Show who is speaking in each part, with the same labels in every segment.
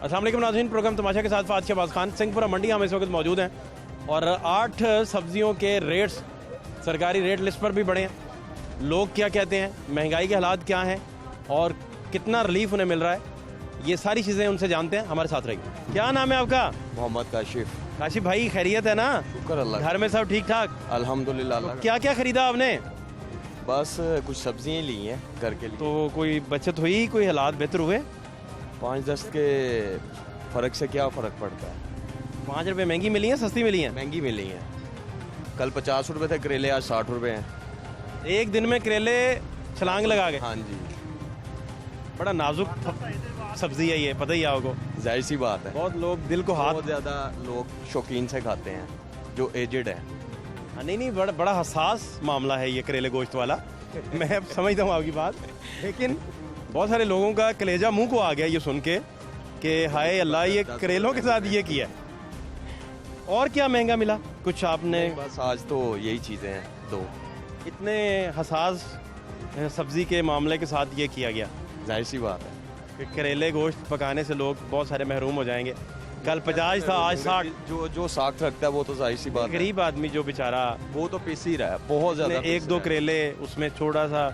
Speaker 1: अस्सलाम वालेकुम नाज़रीन, प्रोग्राम तमाशा के साथ फात शहबाज खान सिंहपुरा मंडी हम इस वक्त मौजूद हैं और 8 सब्जियों के रेट्स सरकारी रेट लिस्ट पर भी बढ़े हैं। लोग क्या कहते हैं, महंगाई के हालात क्या हैं और कितना रिलीफ उन्हें मिल रहा है, ये सारी चीज़ें उनसे जानते हैं। हमारे साथ रहिए। क्या नाम है आपका?
Speaker 2: मोहम्मद काशिफ।
Speaker 1: काशिफ भाई, खैरियत है ना?
Speaker 2: शुक्र अल्लाह।
Speaker 1: घर में सब ठीक ठाक?
Speaker 2: अल्हम्दुलिल्लाह।
Speaker 1: क्या क्या खरीदा आपने?
Speaker 2: बस कुछ सब्जियां ली हैं घर के लिए।
Speaker 1: तो कोई बचत हुई, कोई हालात बेहतर हुए?
Speaker 2: 5-10 के फ़र्क से क्या फ़र्क पड़ता है।
Speaker 1: 5 रुपये महंगी मिली हैं, सस्ती मिली हैं?
Speaker 2: महंगी मिली हैं। कल 50 रुपये थे करेले, आज 60 रुपये हैं।
Speaker 1: एक दिन में करेले छलांग लगा गए।
Speaker 2: हाँ जी,
Speaker 1: बड़ा नाजुक सब्जी है ये, पता ही है आपको।
Speaker 2: जाहिर सी बात है।
Speaker 1: बहुत लोग दिल को हाथ
Speaker 2: बहुत ज़्यादा लोग शौकीन से खाते हैं जो एजेड है।
Speaker 1: नहीं, बड़ा हसास मामला है ये करेले गोश्त वाला। मैं अब समझता हूँ आपकी बात, लेकिन बहुत सारे लोगों का कलेजा मुंह को आ गया ये सुन के कि हाय अल्लाह, ये करेलों के साथ ये किया। और क्या महंगा मिला कुछ आपने?
Speaker 2: बस आज तो यही चीज़ें हैं दो।
Speaker 1: इतने हसास सब्जी के मामले के साथ ये किया गया।
Speaker 2: जाहिर सी बात है
Speaker 1: कि करेले गोश्त पकाने से लोग बहुत सारे महरूम हो जाएंगे। कल 50 था, आज 60।
Speaker 2: जो साख रखता है वो तो जाहिर सी बात है।
Speaker 1: गरीब आदमी जो बेचारा, वो
Speaker 2: तो पिस ही रहा है बहुत ज़्यादा।
Speaker 1: 1-2 करेले, उसमें थोड़ा सा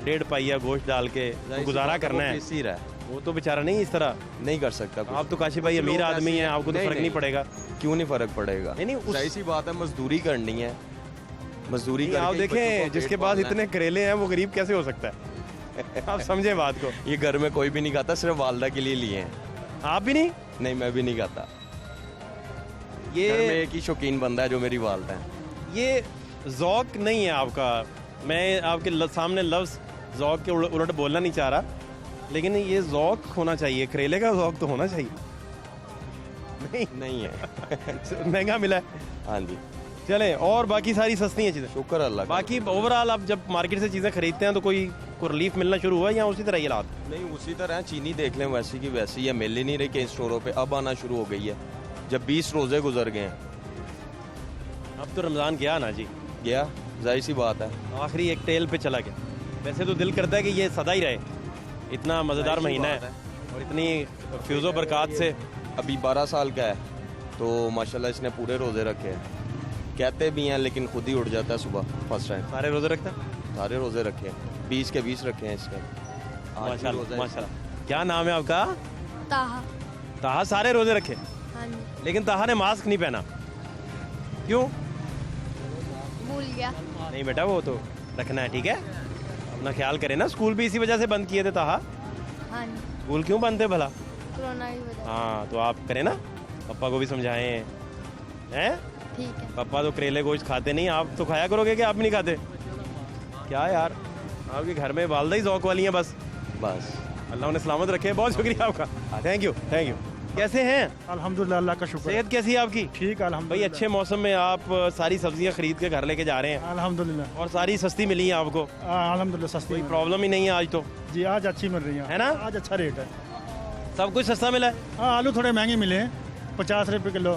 Speaker 1: 1.5 पाइया गोश्त डाल के तो गुजारा करना है।
Speaker 2: पिस ही रहा है।
Speaker 1: वो तो बेचारा नहीं इस तरह
Speaker 2: नहीं कर सकता।
Speaker 1: आप तो काशिफ भाई अमीर आदमी हैं, आपको तो फर्क नहीं पड़ेगा।
Speaker 2: क्यों नहीं फर्क पड़ेगा?
Speaker 1: नहीं,
Speaker 2: जाहिर सी बात है, मजदूरी करनी है। मजदूरी करके
Speaker 1: आप देखें, जिसके पास इतने करेले हैं वो गरीब कैसे हो सकता है? आप समझे बात को।
Speaker 2: ये घर में कोई भी नहीं खाता, सिर्फ वालदा के लिए लिए हैं।
Speaker 1: आप भी नहीं?
Speaker 2: नहीं, मैं भी नहीं खाता।
Speaker 1: ये
Speaker 2: घर में एक ही शौकीन बंदा है जो मेरी वालदा है।
Speaker 1: ये ज़ौक नहीं है आपका। मैं आपके सामने लफ्ज़ ज़ौक के उलट बोलना नहीं चाह रहा, लेकिन ये ज़ौक होना चाहिए। करेले का ज़ौक तो होना चाहिए।
Speaker 2: नहीं है।
Speaker 1: महंगा मिला है।
Speaker 2: हाँ जी,
Speaker 1: चलें, और बाकी सारी सस्ती हैं चीज़ें,
Speaker 2: शुक्र अल्लाह का।
Speaker 1: बाकी ओवरऑल आप जब मार्केट से चीज़ें खरीदते हैं तो कोई रिलीफ मिलना शुरू हुआ या उसी तरह ये हालात?
Speaker 2: नहीं, उसी तरह चीनी देख लें, वैसी की वैसी है। मिल ही नहीं रही कई स्टोरों पे, अब आना शुरू हो गई है जब 20 रोज़े गुजर गए हैं।
Speaker 1: अब तो रमज़ान गया ना जी,
Speaker 2: गया, जाहिर सी बात है।
Speaker 1: आखिरी एक टेल पे चला गया। वैसे तो दिल करता है कि ये सदा ही रहे, इतना मज़ेदार महीना है और इतनी फ्यूज़ो बरक़ात से।
Speaker 2: अभी 12 साल का है तो माशाल्लाह इसने पूरे रोज़े रखे हैं। कहते भी हैं लेकिन खुद ही उठ जाता है सुबह फर्स्ट टाइम।
Speaker 1: सारे रोज़े रखता है?
Speaker 2: सारे रोज़े रखे हैं, 20 के 20 रखे हैं इसने।
Speaker 1: माशाल्लाह माशाल्लाह। क्या नाम है आपका?
Speaker 3: ताहा।
Speaker 1: ताहा सारे रोज़े रखे?
Speaker 3: हाँ जी।
Speaker 1: लेकिन ताहा ने मास्क नहीं पहना, क्यों?
Speaker 3: भूल गया।
Speaker 1: नहीं बेटा, वो तो रखना है, ठीक है? अपना ख्याल करें ना। स्कूल भी इसी वजह से बंद किए थे ताहा।
Speaker 3: हाँ जी,
Speaker 1: स्कूल क्यों बंद थे भला?
Speaker 3: कोरोना की वजह
Speaker 1: हाँ, तो आप करें ना, पापा को भी समझाएं। हैं?
Speaker 3: से। ठीक है।
Speaker 1: पापा तो करेले गोश्त खाते नहीं, आप तो खाया करोगे कि आप भी नहीं खाते? क्या यार, आपके घर में वालदा ही ज़ौक वाली हैं बस। अल्लाह उन्हें सलामत रखे। बहुत शुक्रिया आपका, थैंक यू। कैसे हैं?
Speaker 4: अल्हम्दुलिल्लाह, अल्लाह का शुक्र।
Speaker 1: सेहत कैसी है आपकी?
Speaker 4: ठीक है
Speaker 1: भाई,
Speaker 4: अल्हम्दुलिल्लाह।
Speaker 1: अच्छे मौसम में आप सारी सब्जियां खरीद के घर लेके जा रहे हैं
Speaker 4: अल्हम्दुलिल्लाह।
Speaker 1: और सारी सस्ती मिली हैं आपको?
Speaker 4: अल्हम्दुलिल्लाह, सस्ती
Speaker 1: कोई
Speaker 4: मिल
Speaker 1: प्रॉब्लम ही नहीं है आज तो?
Speaker 4: रही। जी, आज अच्छी मिल रही है
Speaker 1: ना?
Speaker 4: आज अच्छा रेट है।
Speaker 1: सब कुछ सस्ता मिला है?
Speaker 4: हाँ, आलू थोड़े महंगे मिले हैं, 50 रुपये किलो।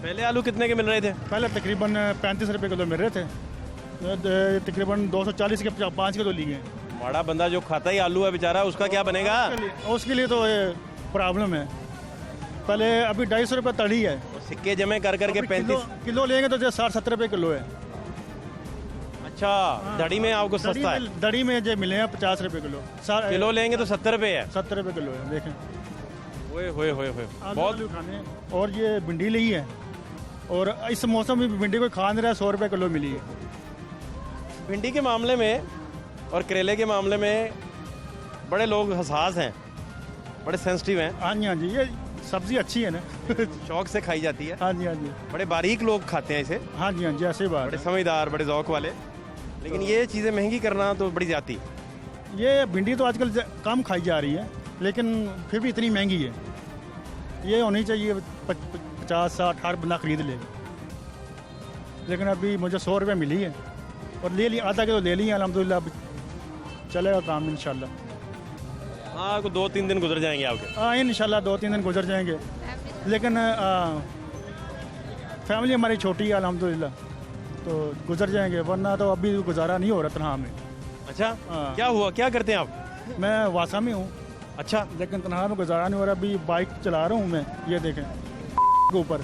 Speaker 1: पहले आलू कितने के मिल रहे थे?
Speaker 4: पहले तकरीबन 35 रुपये किलो मिल रहे थे, तकरीबन 240 के 5 किलो लिए हैं।
Speaker 1: बड़ा बंदा जो खाता ही आलू है बेचारा, उसका क्या बनेगा?
Speaker 4: उसके लिए तो प्रॉब्लम है। पहले अभी 250 रुपये तड़ी है,
Speaker 1: सिक्के जमे कर करके 35
Speaker 4: किलो लेंगे तो 60-70 रुपये किलो है।
Speaker 1: अच्छा, दड़ी में आपको सस्ता है?
Speaker 4: दड़ी में जो मिले हैं 50 रुपये किलो।
Speaker 1: किलो लेंगे तो 70 रुपये है।
Speaker 4: 70 रुपये किलो है, देखें।
Speaker 1: होए बहुत।
Speaker 4: आलू खाने। और ये भिंडी ली है, और इस मौसम में भिंडी कोई खा नहीं रहा है, 100 रुपये किलो मिली है।
Speaker 1: भिंडी के मामले में और करेले के मामले में बड़े लोग हसास हैं, बड़े सेंसिटिव हैं।
Speaker 4: हाँ जी, हाँ जी, ये सब्जी अच्छी है ना।
Speaker 1: शौक से खाई जाती है।
Speaker 4: हाँ जी, हाँ जी।
Speaker 1: बड़े बारीक लोग खाते हैं इसे,
Speaker 4: हाँ जी, हाँ जी, ऐसी बात
Speaker 1: बड़े
Speaker 4: है।
Speaker 1: समझदार, बड़े ज़ौक वाले। लेकिन ये चीज़ें महंगी करना तो बड़ी ज़्यादती।
Speaker 4: ये भिंडी तो आजकल कम खाई जा रही है, लेकिन फिर भी इतनी महंगी है। ये होनी चाहिए 50-60 हर बंदा खरीद ले, लेकिन अभी मुझे 100 रुपये मिली है और ले ली, आधा किलो ले ली है। अल्हम्दुलिल्लाह, अब चलेगा काम इंशाल्लाह।
Speaker 1: हाँ, 2-3 दिन गुजर जाएंगे आपके।
Speaker 4: हाँ, इंशाल्लाह 2-3 दिन गुजर जाएंगे, लेकिन फैमिली हमारी छोटी है अल्हम्दुलिल्लाह, तो गुजर जाएंगे, वरना तो अभी गुजारा नहीं हो रहा तनहा में।
Speaker 1: अच्छा,
Speaker 4: हाँ।
Speaker 1: क्या हुआ, क्या करते हैं आप?
Speaker 4: मैं वासा में हूँ।
Speaker 1: अच्छा,
Speaker 4: लेकिन तनख्वाह में गुजारा नहीं हो रहा। अभी बाइक चला रहा हूँ मैं, ये देखें के ऊपर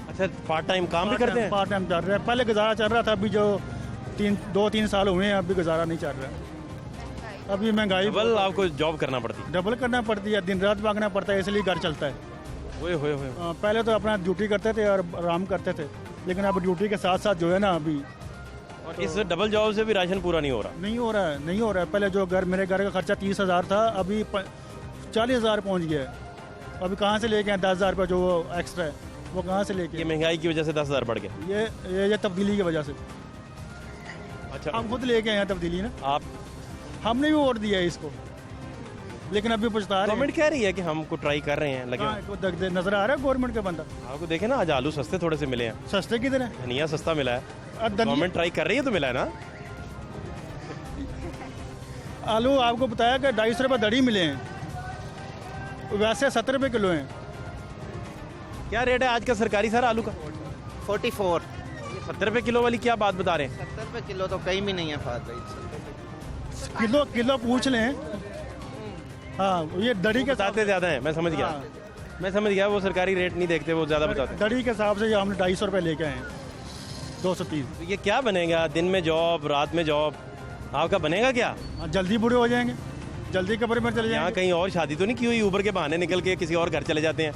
Speaker 1: अच्छा पार्ट टाइम काम भी करते हैं?
Speaker 4: पार्ट टाइम चल रहा है। पहले गुजारा चल रहा था, अभी जो 2-3 साल हुए हैं अभी गुजारा नहीं चल रहा। अभी महंगाई
Speaker 1: डबल आपको जॉब करना पड़ती है?
Speaker 4: डबल करना पड़ती है, दिन रात भागना पड़ता है, इसलिए घर चलता है।
Speaker 1: ओए होए।
Speaker 4: पहले तो अपना ड्यूटी करते थे और आराम करते थे, लेकिन अब ड्यूटी के साथ साथ जो है ना अभी
Speaker 1: और इस डबल जॉब से भी राशन पूरा नहीं हो रहा?
Speaker 4: नहीं हो रहा है। पहले जो मेरे घर का खर्चा 30,000 था, अभी 40,000 पहुंच गया है। अभी कहाँ से लेके आए 10,000 रुपये जो वो एक्स्ट्रा है, वो कहाँ से लेके
Speaker 1: ये
Speaker 4: आए?
Speaker 1: महंगाई की वजह से 10,000 बढ़ गया?
Speaker 4: ये तब्दीली की वजह से।
Speaker 1: अच्छा,
Speaker 4: हम खुद लेके आए हैं तब्दीली ना,
Speaker 1: आप
Speaker 4: हमने भी वोट दिया है इसको, लेकिन अभी पछता रहे हैं।
Speaker 1: गवर्नमेंट कह रही है कि हमको ट्राई कर रहे हैं, लगे
Speaker 4: हाँ, को नजर आ रहा है गवर्नमेंट का बंदा।
Speaker 1: आपको देखे ना, आज आलू सस्ते थोड़े से मिले हैं,
Speaker 4: सस्ते किधर है?
Speaker 1: धनिया सस्ता मिला है।
Speaker 4: अब धनिया-
Speaker 1: गवर्नमेंट ट्राई कर रही है तो मिला है ना।
Speaker 4: आलू आपको बताया कि 250 रुपये दड़ी मिले हैं, वैसे 70 रुपये किलो हैं।
Speaker 1: क्या रेट है आज का सरकारी सर आलू का?
Speaker 5: 44
Speaker 1: 70 रुपये किलो वाली क्या बात बता रहे हैं?
Speaker 5: 70 रुपये किलो तो कहीं भी नहीं है फाद भाई।
Speaker 4: किलो पूछ लें। हाँ, ये दड़ी के साथ
Speaker 1: बताते ज्यादा है, मैं समझ गया।
Speaker 4: हाँ।
Speaker 1: मैं समझ गया, वो सरकारी रेट नहीं देखते, वो ज्यादा बताते हैं।
Speaker 4: दड़ी के हिसाब से ये हमने 250 रुपये लेके आए हैं, 230।
Speaker 1: तो ये क्या बनेगा? दिन में जॉब, रात में जॉब, आपका बनेगा क्या?
Speaker 4: हाँ, जल्दी बूढ़े हो जाएंगे, जल्दी कब्र में चले
Speaker 1: यहाँ
Speaker 4: जाएंगे।
Speaker 1: कहीं और शादी तो नहीं की हुई, ऊबर के बहाने निकल के किसी और घर चले जाते हैं?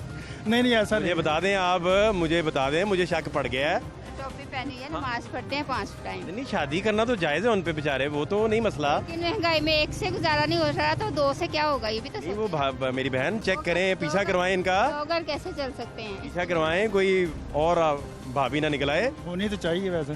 Speaker 4: नहीं ऐसा
Speaker 1: मुझे
Speaker 4: नहीं।
Speaker 1: बता दें, आप मुझे बता दें, मुझे शक पड़ गया है।
Speaker 6: टोपी पहनी है, नमाज पढ़ते हैं 5 टाइम।
Speaker 1: नहीं, शादी करना तो जायज़ है उन पे बेचारे, वो तो नहीं मसला।
Speaker 6: लेकिन महंगाई में 1 से गुजारा नहीं हो रहा, तो 2 से क्या होगा, ये भी तो
Speaker 1: नहीं, वो मेरी बहन चेक करें, पीछा करवाएं इनका,
Speaker 6: लोग कैसे चल सकते हैं।
Speaker 1: पीछा करवाएं, कोई और भाभी ना निकल आए।
Speaker 4: होनी तो चाहिए वैसे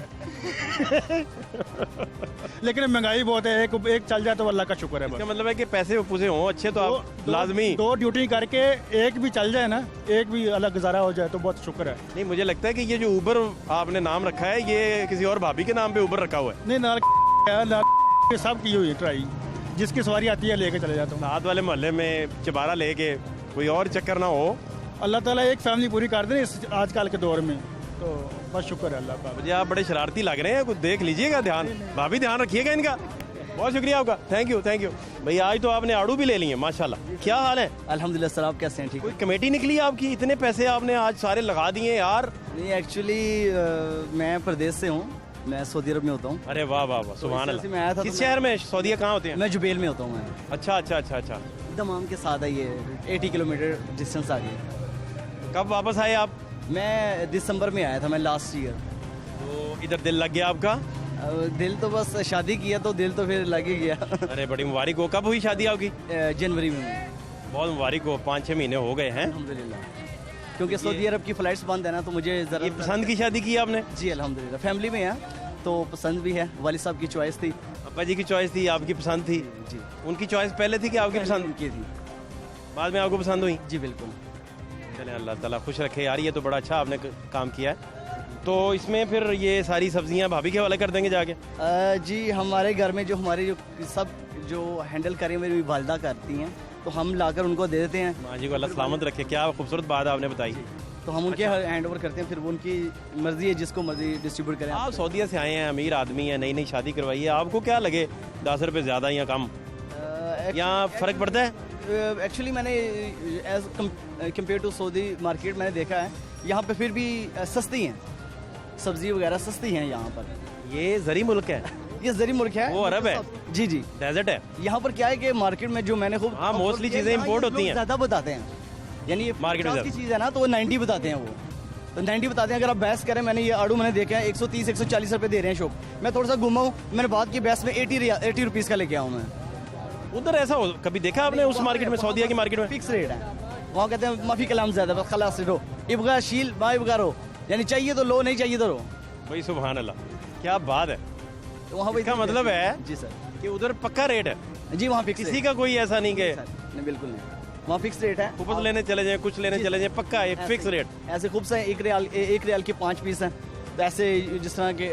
Speaker 4: लेकिन महंगाई बहुत है। एक चल जाए तो अल्लाह का शुक्र है बस।
Speaker 1: इसका मतलब है कि पैसे पूसे हों अच्छे तो आप लाजमी।
Speaker 4: 2 ड्यूटी करके एक भी चल जाए ना, एक भी अलग गुजारा हो जाए तो बहुत शुक्र है।
Speaker 1: नहीं, मुझे लगता है कि ये जो उबर आपने नाम रखा है, ये किसी और भाभी के नाम पे उबर रखा हुआ है।
Speaker 4: नहीं नाल सब की हुई है ट्राई, जिसकी सवारी आती है लेके चले जाता हूँ।
Speaker 1: साथ वाले मोहल्ले में चबारा लेके कोई और चक्कर ना हो।
Speaker 4: अल्लाह ताला एक फैमिली पूरी कर दे इस आजकल के दौर में, तो बस शुक्र है अल्लाह का।
Speaker 1: मुझे आप बड़े शरारती लग रहे हैं, कुछ देख लीजिएगा, ध्यान भाभी ध्यान रखिएगा इनका। बहुत शुक्रिया आपका, थैंक यू भैया। आज तो आपने आड़ू भी ले लिए माशाल्लाह। क्या हाल है?
Speaker 7: अल्हम्दुलिल्लाह सर, आप कैसे हैं? ठीक
Speaker 1: कोई कमेटी निकली आपकी? इतने पैसे आपने आज सारे लगा दिए यार।
Speaker 7: नहीं, एक्चुअली मैं प्रदेश से हूँ, मैं सऊदी अरब में होता हूँ।
Speaker 1: अरे वाह वाह वाह, सुभान
Speaker 7: इस वजह से मैं आया था
Speaker 1: अल्लाह।
Speaker 7: तो
Speaker 1: किस
Speaker 7: मैं-
Speaker 1: शहर में? सऊदीया कहाँ होते हैं?
Speaker 7: मैं जुबेल में होता हूँ मैं।
Speaker 1: अच्छा।
Speaker 7: दमाम के साथ है, ये 80 किलोमीटर डिस्टेंस आ गई।
Speaker 1: कब वापस आए आप?
Speaker 7: मैं दिसंबर में आया था, मैं लास्ट ईयर।
Speaker 1: तो इधर दिल लग गया आपका?
Speaker 7: दिल तो बस शादी किया तो दिल तो फिर लग ही गया
Speaker 1: अरे बड़ी मुबारक हो। कब हुई शादी आपकी?
Speaker 7: जनवरी में हुई।
Speaker 1: बहुत मुबारक हो, 5-6 महीने हो गए हैं।
Speaker 7: अल्हम्दुलिल्लाह, क्योंकि सऊदी अरब की फ्लाइट्स बंद है ना, तो मुझे ज़रा
Speaker 1: ये पसंद की शादी की आपने?
Speaker 7: जी अल्हम्दुलिल्लाह, फैमिली में है तो पसंद भी है। वालिद साहब की चॉइस थी।
Speaker 1: अब्बा जी की चॉइस थी, आपकी पसंद थी?
Speaker 7: जी,
Speaker 1: उनकी चॉइस पहले थी कि आपकी पसंद?
Speaker 7: उनकी थी।
Speaker 1: बाद में आपको पसंद हुई?
Speaker 7: जी बिल्कुल।
Speaker 1: चले, अल्लाह ताला खुश रखे यार, ये तो बड़ा अच्छा आपने काम किया है। तो इसमें फिर ये सारी सब्जियां भाभी के हवाले कर देंगे जाके?
Speaker 7: जी, हमारे घर में जो हमारे जो सब जो हैंडल करें मेरी वालदा करती हैं, तो हम लाकर उनको दे देते हैं।
Speaker 1: माँ जी को अल्लाह सलामत रखे। क्या खूबसूरत बात आपने बताई।
Speaker 7: तो हम उनके हैंड ओवर करते हैं, फिर वो उनकी मर्जी है, जिसको मर्जी डिस्ट्रीब्यूट करें।
Speaker 1: आप सऊदीया से आए हैं, अमीर आदमी हैं, नई नई शादी करवाई है, आपको क्या लगे 10 रुपये ज़्यादा या कम, यहाँ फ़र्क पड़ता है?
Speaker 7: एक्चुअली मैंने as compare to Saudi market मैंने देखा है, यहाँ पे फिर भी सस्ती हैं, सब्जी वगैरह सस्ती हैं यहाँ पर।
Speaker 1: ये जरी मुल्क है,
Speaker 7: ये जरी मुल्क है,
Speaker 1: वो अरब है।
Speaker 7: जी,
Speaker 1: डेजर्ट है।
Speaker 7: यहाँ पर क्या है कि मार्केट में जो मैंने खूब
Speaker 1: हाँ, मोस्टली चीज़ें इम्पोर्ट होती हैं।
Speaker 7: ज़्यादा बताते हैं, यानी ये
Speaker 1: मार्केट में
Speaker 7: 50 की चीज़ है ना, तो वो 90 बताते हैं। वो तो 90 बताते हैं। अगर आप बहस करें, मैंने ये आड़ू मैंने देखा है 130-140 रुपये दे रहे हैं शॉप। मैं थोड़ा सा घुमा हूँ, मैंने बात की बहस में 80 रुपीज़ का लेके आऊँ मैं।
Speaker 1: उधर ऐसा हो कभी देखा आपने उस मार्केट में, सऊदीया की मार्केट में?
Speaker 7: फिक्स रेट है वहाँ, कहते हैं माफी कलाम ज़्यादा, बस खलास रो इबगा शील बा इबगा रो, यानी चाहिए तो लो, नहीं चाहिए तो रो।
Speaker 1: भाई सुभान अल्लाह, क्या बात है।
Speaker 7: तो वहाँ
Speaker 1: इसका मतलब है
Speaker 7: जी सर,
Speaker 1: कि उधर पक्का रेट है,
Speaker 7: जी वहाँ फिक्स
Speaker 1: किसी का कोई ऐसा नहीं कि
Speaker 7: नहीं, बिल्कुल नहीं, वहाँ फिक्स रेट है।
Speaker 1: कुछ लेने चले जाए, कुछ लेने चले जाए, पक्का है फिक्स रेट।
Speaker 7: ऐसे खूब से 1 रियाल की 5 पीस हैं, तो ऐसे जिस तरह के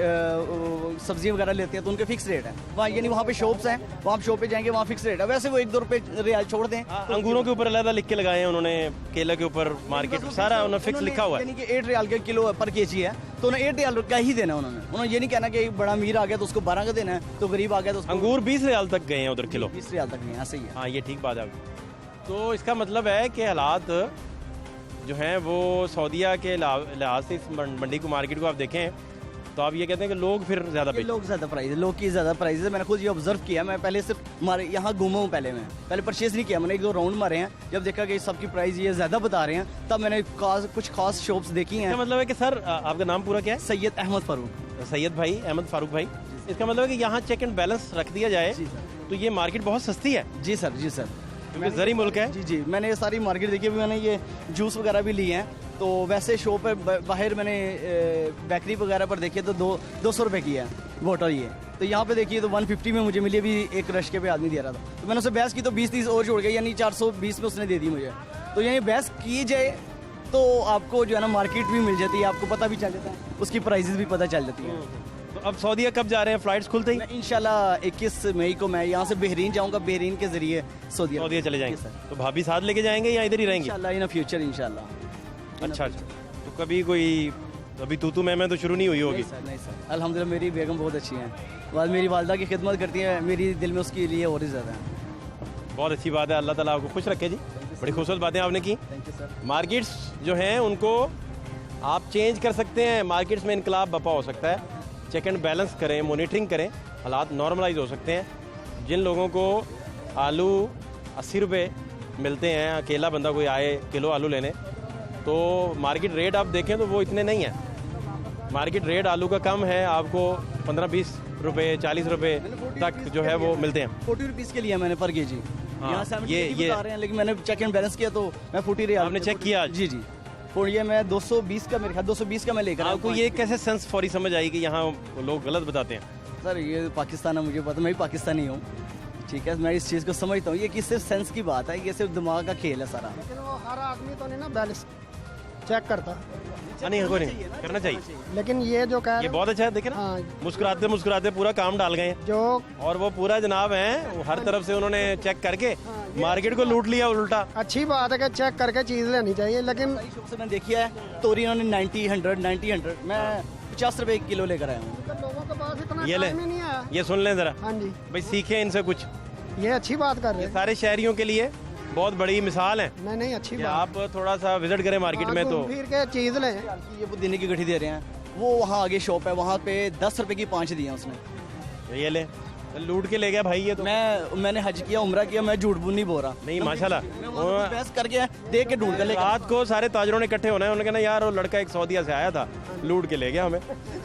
Speaker 7: सब्जियां वगैरह लेते हैं तो उनके फिक्स रेट है वहाँ, यानी वहाँ पे शॉप्स हैं, वहाँ आप शॉप पे जाएंगे वहाँ फिक्स रेट है। वैसे वो 1-2 रुपए रियाल छोड़ दें।
Speaker 1: अंगूरों के ऊपर अलग लिख के लगाए हैं उन्होंने, केला के ऊपर मार्केट सारा उन्होंने फिक्स लिखा हुआ है।
Speaker 7: यानी कि 8 रियाल के किलो पर केजी है तो उन्हें 8 रियाल का ही देना उन्होंने ये नहीं कहना कि बड़ा अमीर आ गया तो उसको 12 का देना है, तो गरीब आ गया तो उसको
Speaker 1: अंगूर 20 रियाल तक गए हैं उधर किलो,
Speaker 7: 20 रियाल तक नहीं है, ऐसे ही है।
Speaker 1: हाँ ये ठीक बात है आपकी। तो इसका मतलब है कि हालात जो हैं वो सऊदीया के लिहाज से इस मंडी को, मार्केट को आप देखें तो आप ये कहते हैं कि लोग फिर ज़्यादा
Speaker 7: ये लोग ज़्यादा प्राइस है, लोग की ज़्यादा प्राइस है। मैंने खुद ये ऑब्जर्व किया, मैं पहले सिर्फ मारे यहाँ घूमा हूँ, पहले परचेज नहीं किया मैंने, 1-2 राउंड मारे हैं। जब देखा कि सबकी प्राइस ये ज़्यादा बता रहे हैं तब मैंने कुछ खास शॉप्स देखी हैं।
Speaker 1: मतलब है कि सर आपका नाम पूरा क्या है?
Speaker 7: सैयद अहमद फारूक।
Speaker 1: सैयद भाई, अहमद फारूक भाई। इसका मतलब है कि यहाँ चेक एंड बैलेंस रख दिया जाए तो ये मार्केट बहुत सस्ती है।
Speaker 7: जी सर, जी सर,
Speaker 1: क्योंकि ज़री मुल्क है।
Speaker 7: जी जी, मैंने ये सारी मार्केट देखी, अभी मैंने ये जूस वगैरह भी लिए हैं। तो वैसे शॉप पे बाहर मैंने बेकरी वगैरह पर देखिए तो 200 रुपये की है बोतल ये, तो यहाँ पे देखिए तो 150 में मुझे मिली, अभी एक रश्के पे आदमी दे रहा था। तो मैंने उससे बहस की तो 20-30 और जोड़ गया, यानी 420 में उसने दे दी मुझे। तो यानी बहस की जाए तो आपको जो है ना मार्केट भी मिल जाती है, आपको पता भी चल जाता है, उसकी प्राइजेस भी पता चल जाती है।
Speaker 1: तो अब सऊदीया कब जा रहे हैं? फ्लाइट्स खुलते ही
Speaker 7: इंशाल्लाह 21 मई को मैं यहाँ से बहरीन जाऊँगा, बहरीन के जरिए सऊदीया
Speaker 1: चले जाएंगे। तो भाभी साथ लेके जाएंगे या इधर ही रहेंगे?
Speaker 7: इंशाल्लाह इन फ्यूचर इंशाल्लाह।
Speaker 1: अच्छा, तो कभी कोई अभी तू मैं तो शुरू नहीं हुई होगी?
Speaker 7: नहीं सर, अल्हम्दुलिल्लाह मेरी बेगम बहुत अच्छी हैं, मेरी वालदा की खिदमत करती है, मेरी दिल में उसके लिए और ही ज़्यादा है।
Speaker 1: बहुत अच्छी बात है, अल्लाह ताला आपको खुश रखे जी। बड़ी खूबसूरत बातें आपने की।
Speaker 7: Thank you sir.
Speaker 1: मार्केट्स जो हैं उनको आप चेंज कर सकते हैं, मार्केट्स में इनकलाब बपा हो सकता है। चेक एंड बैलेंस करें, मॉनिटरिंग करें, हालात नॉर्मलाइज हो सकते हैं। जिन लोगों को आलू 80 रुपये मिलते हैं, अकेला बंदा कोई आए किलो आलू लेने, तो मार्केट रेट आप देखें तो वो इतने नहीं हैं। मार्केट रेट आलू का कम है, आपको 15-20 रुपये 40 रुपये तक जो है वो मिलते हैं।
Speaker 7: 40 रुपीज़ के लिए मैंने पर के जी।
Speaker 1: हाँ,
Speaker 7: यहाँ 70
Speaker 1: ये
Speaker 7: बता रहे हैं, लेकिन मैंने चेक एंड बैलेंस किया तो मैं 40 रियाल।
Speaker 1: आपने चेक किया आज?
Speaker 7: जी जी, और ये मैं 220 का, मेरे ख्याल 220 का मैं लेकर आया।
Speaker 1: आपको ये कैसे सेंस फौरी समझ आई कि यहाँ लोग गलत बताते हैं?
Speaker 7: सर ये पाकिस्तान है, मुझे पता, मैं भी पाकिस्तानी हूँ, ठीक है, मैं इस चीज़ को समझता हूँ। ये कि सिर्फ सेंस की बात है, ये सिर्फ दिमाग का खेल है सारा।
Speaker 8: लेकिन वो हर आदमी तो नहीं ना बैलेंस चेक करता,
Speaker 1: नहीं कोई नहीं करना चाहिए।
Speaker 8: लेकिन ये जो कह
Speaker 1: ये
Speaker 8: रहे
Speaker 1: बहुत अच्छा है, देखे ना,
Speaker 8: हाँ,
Speaker 1: मुस्कुराते मुस्कुराते पूरा काम डाल गए हैं।
Speaker 8: जो
Speaker 1: और वो पूरा जनाब है, वो हर तरफ से उन्होंने चेक करके मार्केट को लूट लिया उल्टा।
Speaker 8: अच्छी बात है कि चेक करके चीज़ लेनी चाहिए, लेकिन
Speaker 7: शॉप से मैंने देखी है तोरी इन्होंने 90-100 मैं 50 रुपए किलो लेकर आया हूँ।
Speaker 8: लोगों के पास इतना
Speaker 1: ये ले,
Speaker 8: टाइम ही नहीं आया।
Speaker 1: ये सुन लें जरा
Speaker 8: हाँ जी,
Speaker 1: भाई, सीखें इनसे कुछ।
Speaker 8: ये अच्छी बात कर रहे हैं।
Speaker 1: सारे शहरियों के लिए बहुत बड़ी मिसाल है
Speaker 8: नहीं नहीं, अच्छी
Speaker 1: कि
Speaker 8: बात।
Speaker 1: आप थोड़ा सा विजिट करें मार्केट में तो
Speaker 8: फिर के चीज़ लें।
Speaker 7: ये पुदीने की गठी दे रहे हैं, वो वहाँ आगे शॉप है, वहाँ पे 10 रुपए की 5 दिए हैं उसने।
Speaker 1: ये ले, लूट के ले गया भाई ये तो।
Speaker 7: मैंने हज किया, उमरा किया, मैं झूठ नहीं बोल रहा।
Speaker 1: नहीं माशाल्लाह,
Speaker 7: बहस करके देख के ढूंढ कर ले।
Speaker 1: रात को सारे ताजरों ने इकट्ठे होना है, उन्होंने कहना यार वो लड़का एक सऊदीया से आया था, लूट के ले गया हमें।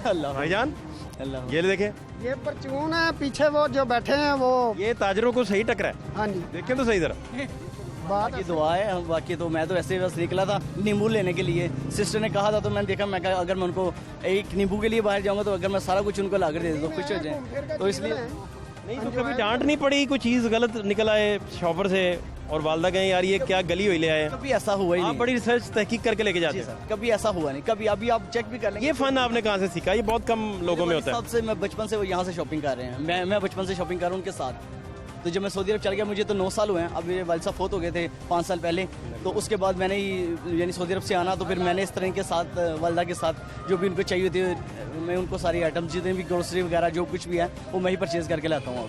Speaker 7: अल्लाह
Speaker 1: भाईजान
Speaker 7: अल्लाह।
Speaker 1: ये देखें,
Speaker 8: ये परचून है, पीछे वो जो बैठे हैं वो।
Speaker 1: ये ताजरों को सही टकरा है,
Speaker 8: हाँ जी,
Speaker 1: देखें तो सही जरा।
Speaker 8: बात
Speaker 7: बाकी दुआ है, बाकी तो मैं तो ऐसे बस निकला था नींबू लेने के लिए, सिस्टर ने कहा था तो मैंने देखा, मैं कहा अगर मैं उनको एक नींबू के लिए बाहर जाऊंगा तो अगर मैं सारा कुछ उनको लाकर दे दूँ तो खुश हो जाए, तो इसलिए।
Speaker 1: नहीं तो कभी डांट नहीं पड़ी, कोई चीज़ गलत निकल आए शॉपर से और वालदा कहें यार ये क्या गली हुई ले आए?
Speaker 7: कभी ऐसा हुआ ही
Speaker 1: आप
Speaker 7: नहीं।
Speaker 1: बड़ी रिसर्च तहकीक करके लेके जाते
Speaker 7: जी
Speaker 1: हैं।
Speaker 7: सर, कभी ऐसा हुआ नहीं, कभी। अभी आप चेक भी कर लेंगे।
Speaker 1: ये फन आपने कहाँ से सीखा? ये बहुत कम लोगों में होता है।
Speaker 7: सबसे मैं बचपन से वो यहाँ से शॉपिंग कर रहे हैं, मैं बचपन से शॉपिंग कर रहा हूँ उनके साथ। तो जब मैं सऊदी अरब चल गया, मुझे तो 9 साल हुए हैं, अब मेरे वालिद साहब फोत हो गए थे 5 साल पहले, तो उसके बाद मैंने ही यानी सऊदी अरब से आना, तो फिर मैंने इस तरह के साथ वालदा के साथ जो भी उनको चाहिए होती है, मैं उनको सारी आइटम जितने भी ग्रोसरी वगैरह जो कुछ भी है वो मैं ही परचेज़ करके लाता हूँ।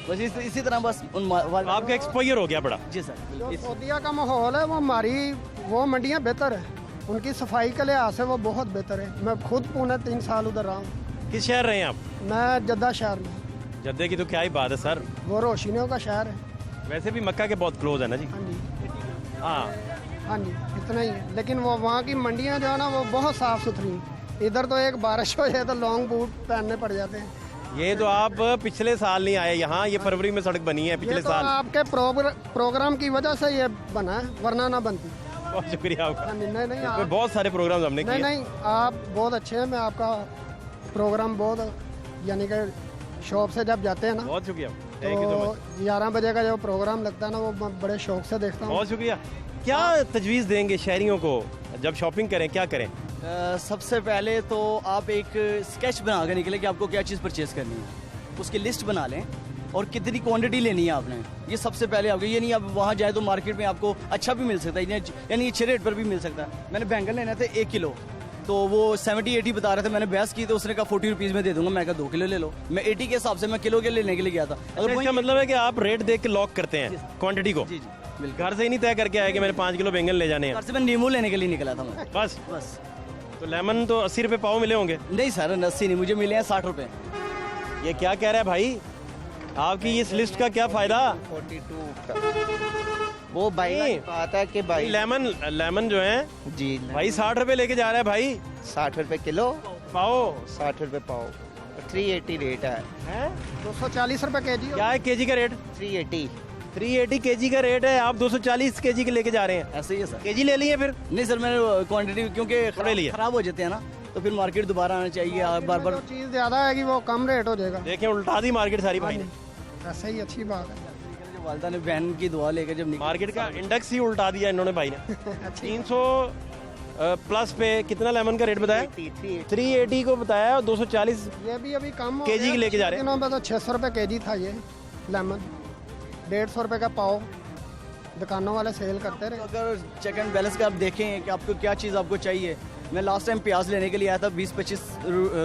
Speaker 7: बस इसी तरह बस
Speaker 1: आपका एक्सपोजर हो गया बड़ा।
Speaker 7: जी सर।
Speaker 8: जो सऊदीया का माहौल है वो हमारी वो मंडियाँ बेहतर है, उनकी सफाई के लिहाज से वो बहुत बेहतर है। मैं खुद पुणे 3 साल उधर रहा हूँ।
Speaker 1: किस शहर रहे हैं आप?
Speaker 8: मैं जद्दा शहर में।
Speaker 1: जद्दे की तो क्या ही बात है सर,
Speaker 8: वो रोशनियों का शहर है।
Speaker 1: वैसे भी मक्का के बहुत क्लोज है ना जी।
Speaker 8: हाँ जी,
Speaker 1: हाँ,
Speaker 8: हाँ जी, इतना ही है। लेकिन वो वहाँ की मंडियाँ जो है ना वो बहुत साफ़ सुथरी हैं। इधर तो एक बारिश हो जाए तो लॉन्ग बूट पहनने पड़ जाते हैं।
Speaker 1: ये तो आप पिछले साल नहीं आए यहाँ, ये फरवरी में सड़क बनी है पिछले
Speaker 8: ये तो
Speaker 1: साल।
Speaker 8: आपके प्रोग्राम की वजह से ये बना है, वरना ना बनती।
Speaker 1: बहुत शुक्रिया आपका।
Speaker 8: हाँ, नहीं
Speaker 1: इस पे बहुत सारे प्रोग्राम हमने किए।
Speaker 8: नहीं, आप बहुत अच्छे हैं। मैं आपका प्रोग्राम बहुत, यानी कि शॉप से जब जाते हैं ना,
Speaker 1: बहुत शुक्रिया, थैंक यू सो
Speaker 8: तो
Speaker 1: मच।
Speaker 8: 11 बजे का जो प्रोग्राम लगता है ना वो मैं बड़े शौक से देखता हूँ।
Speaker 1: बहुत शुक्रिया। क्या तजवीज़ देंगे शहरियों को जब शॉपिंग करें, क्या करें?
Speaker 7: सबसे पहले तो आप एक स्केच बना के निकले कि आपको क्या चीज़ परचेज़ करनी है, उसकी लिस्ट बना लें और कितनी क्वांटिटी लेनी है आपने। ये सबसे पहले आपको, ये नहीं आप वहाँ जाए तो मार्केट में आपको अच्छा भी मिल सकता है, यानी अच्छे रेट पर भी मिल सकता है। मैंने बैंगन लेना थे 1 किलो, तो वो 70-80 बता रहे थे। मैंने बहस की तो उसने कहा 40 रुपीज़ में दे दूंगा। मैं कहा 2 किलो ले लो। मैं 80 के हिसाब से मैं किलो के लेने के लिए गया था।
Speaker 1: अगर इसका मतलब है कि आप रेट देख के लॉक करते हैं क्वांटिटी को।
Speaker 7: जी जी बिल्कुल।
Speaker 1: घर से ही नहीं तय करके आया कि मैंने 5 किलो बैंगन ले जाने हैं।
Speaker 7: घर से मैं नींबू लेने के लिए निकला था मैं।
Speaker 1: बस
Speaker 7: बस।
Speaker 1: तो लेमन तो 80 रुपये पाव मिले होंगे।
Speaker 7: नहीं सर, 80 नहीं, मुझे मिले हैं 60 रुपये।
Speaker 1: ये क्या कह रहा है भाई, आपकी इस लिस्ट का क्या फायदा?
Speaker 5: 42 वो भाई
Speaker 1: नहीं।
Speaker 5: ने कहा था कि भाई
Speaker 1: लेमन जो है
Speaker 5: जी
Speaker 1: भाई 60 रुपये लेके जा रहा है भाई
Speaker 5: 60 रुपए किलो,
Speaker 1: पाओ।
Speaker 5: 60 रुपए पाव, 380 रेट है।
Speaker 1: हैं?
Speaker 8: 240 रुपए के जी।
Speaker 1: क्या है केजी का रेट? 380 केजी का रेट है, आप 240 केजी के लेके जा रहे हैं।
Speaker 7: ऐसे ही है सर।
Speaker 1: केजी ले लिए फिर?
Speaker 7: नहीं सर, मैंने क्वांटिटी क्योंकि
Speaker 1: थोड़े लिए।
Speaker 7: खराब हो जाते हैं ना, तो फिर मार्केट दोबारा आना चाहिए। आप बार बार
Speaker 8: जो चीज़ ज़्यादा है कि वो कम रेट हो जाएगा।
Speaker 1: देखें उल्टा दी मार्केट सारी भाई ने।
Speaker 8: ऐसे ही अच्छी बात है।
Speaker 7: वालदा ने बहन की दुआ लेकर जब निकली,
Speaker 1: मार्केट का इंडेक्स ही उल्टा दिया इन्होंने भाई ने। 300 प्लस पे कितना लेमन का रेट बताया? 380 को बताया और 240
Speaker 8: ये भी अभी कम हो
Speaker 1: केजी
Speaker 8: गया।
Speaker 1: की लेके जा रहे हैं।
Speaker 8: दिनों में तो 600 रुपए केजी था ये लेमन, 150 रुपए का पाव दुकानों वाले सेल करते रहे।
Speaker 7: अगर चेक एंड बैलेंस का आप देखें कि आपको क्या चीज़ आपको चाहिए। मैं लास्ट टाइम प्याज लेने के लिए आया था, 20-25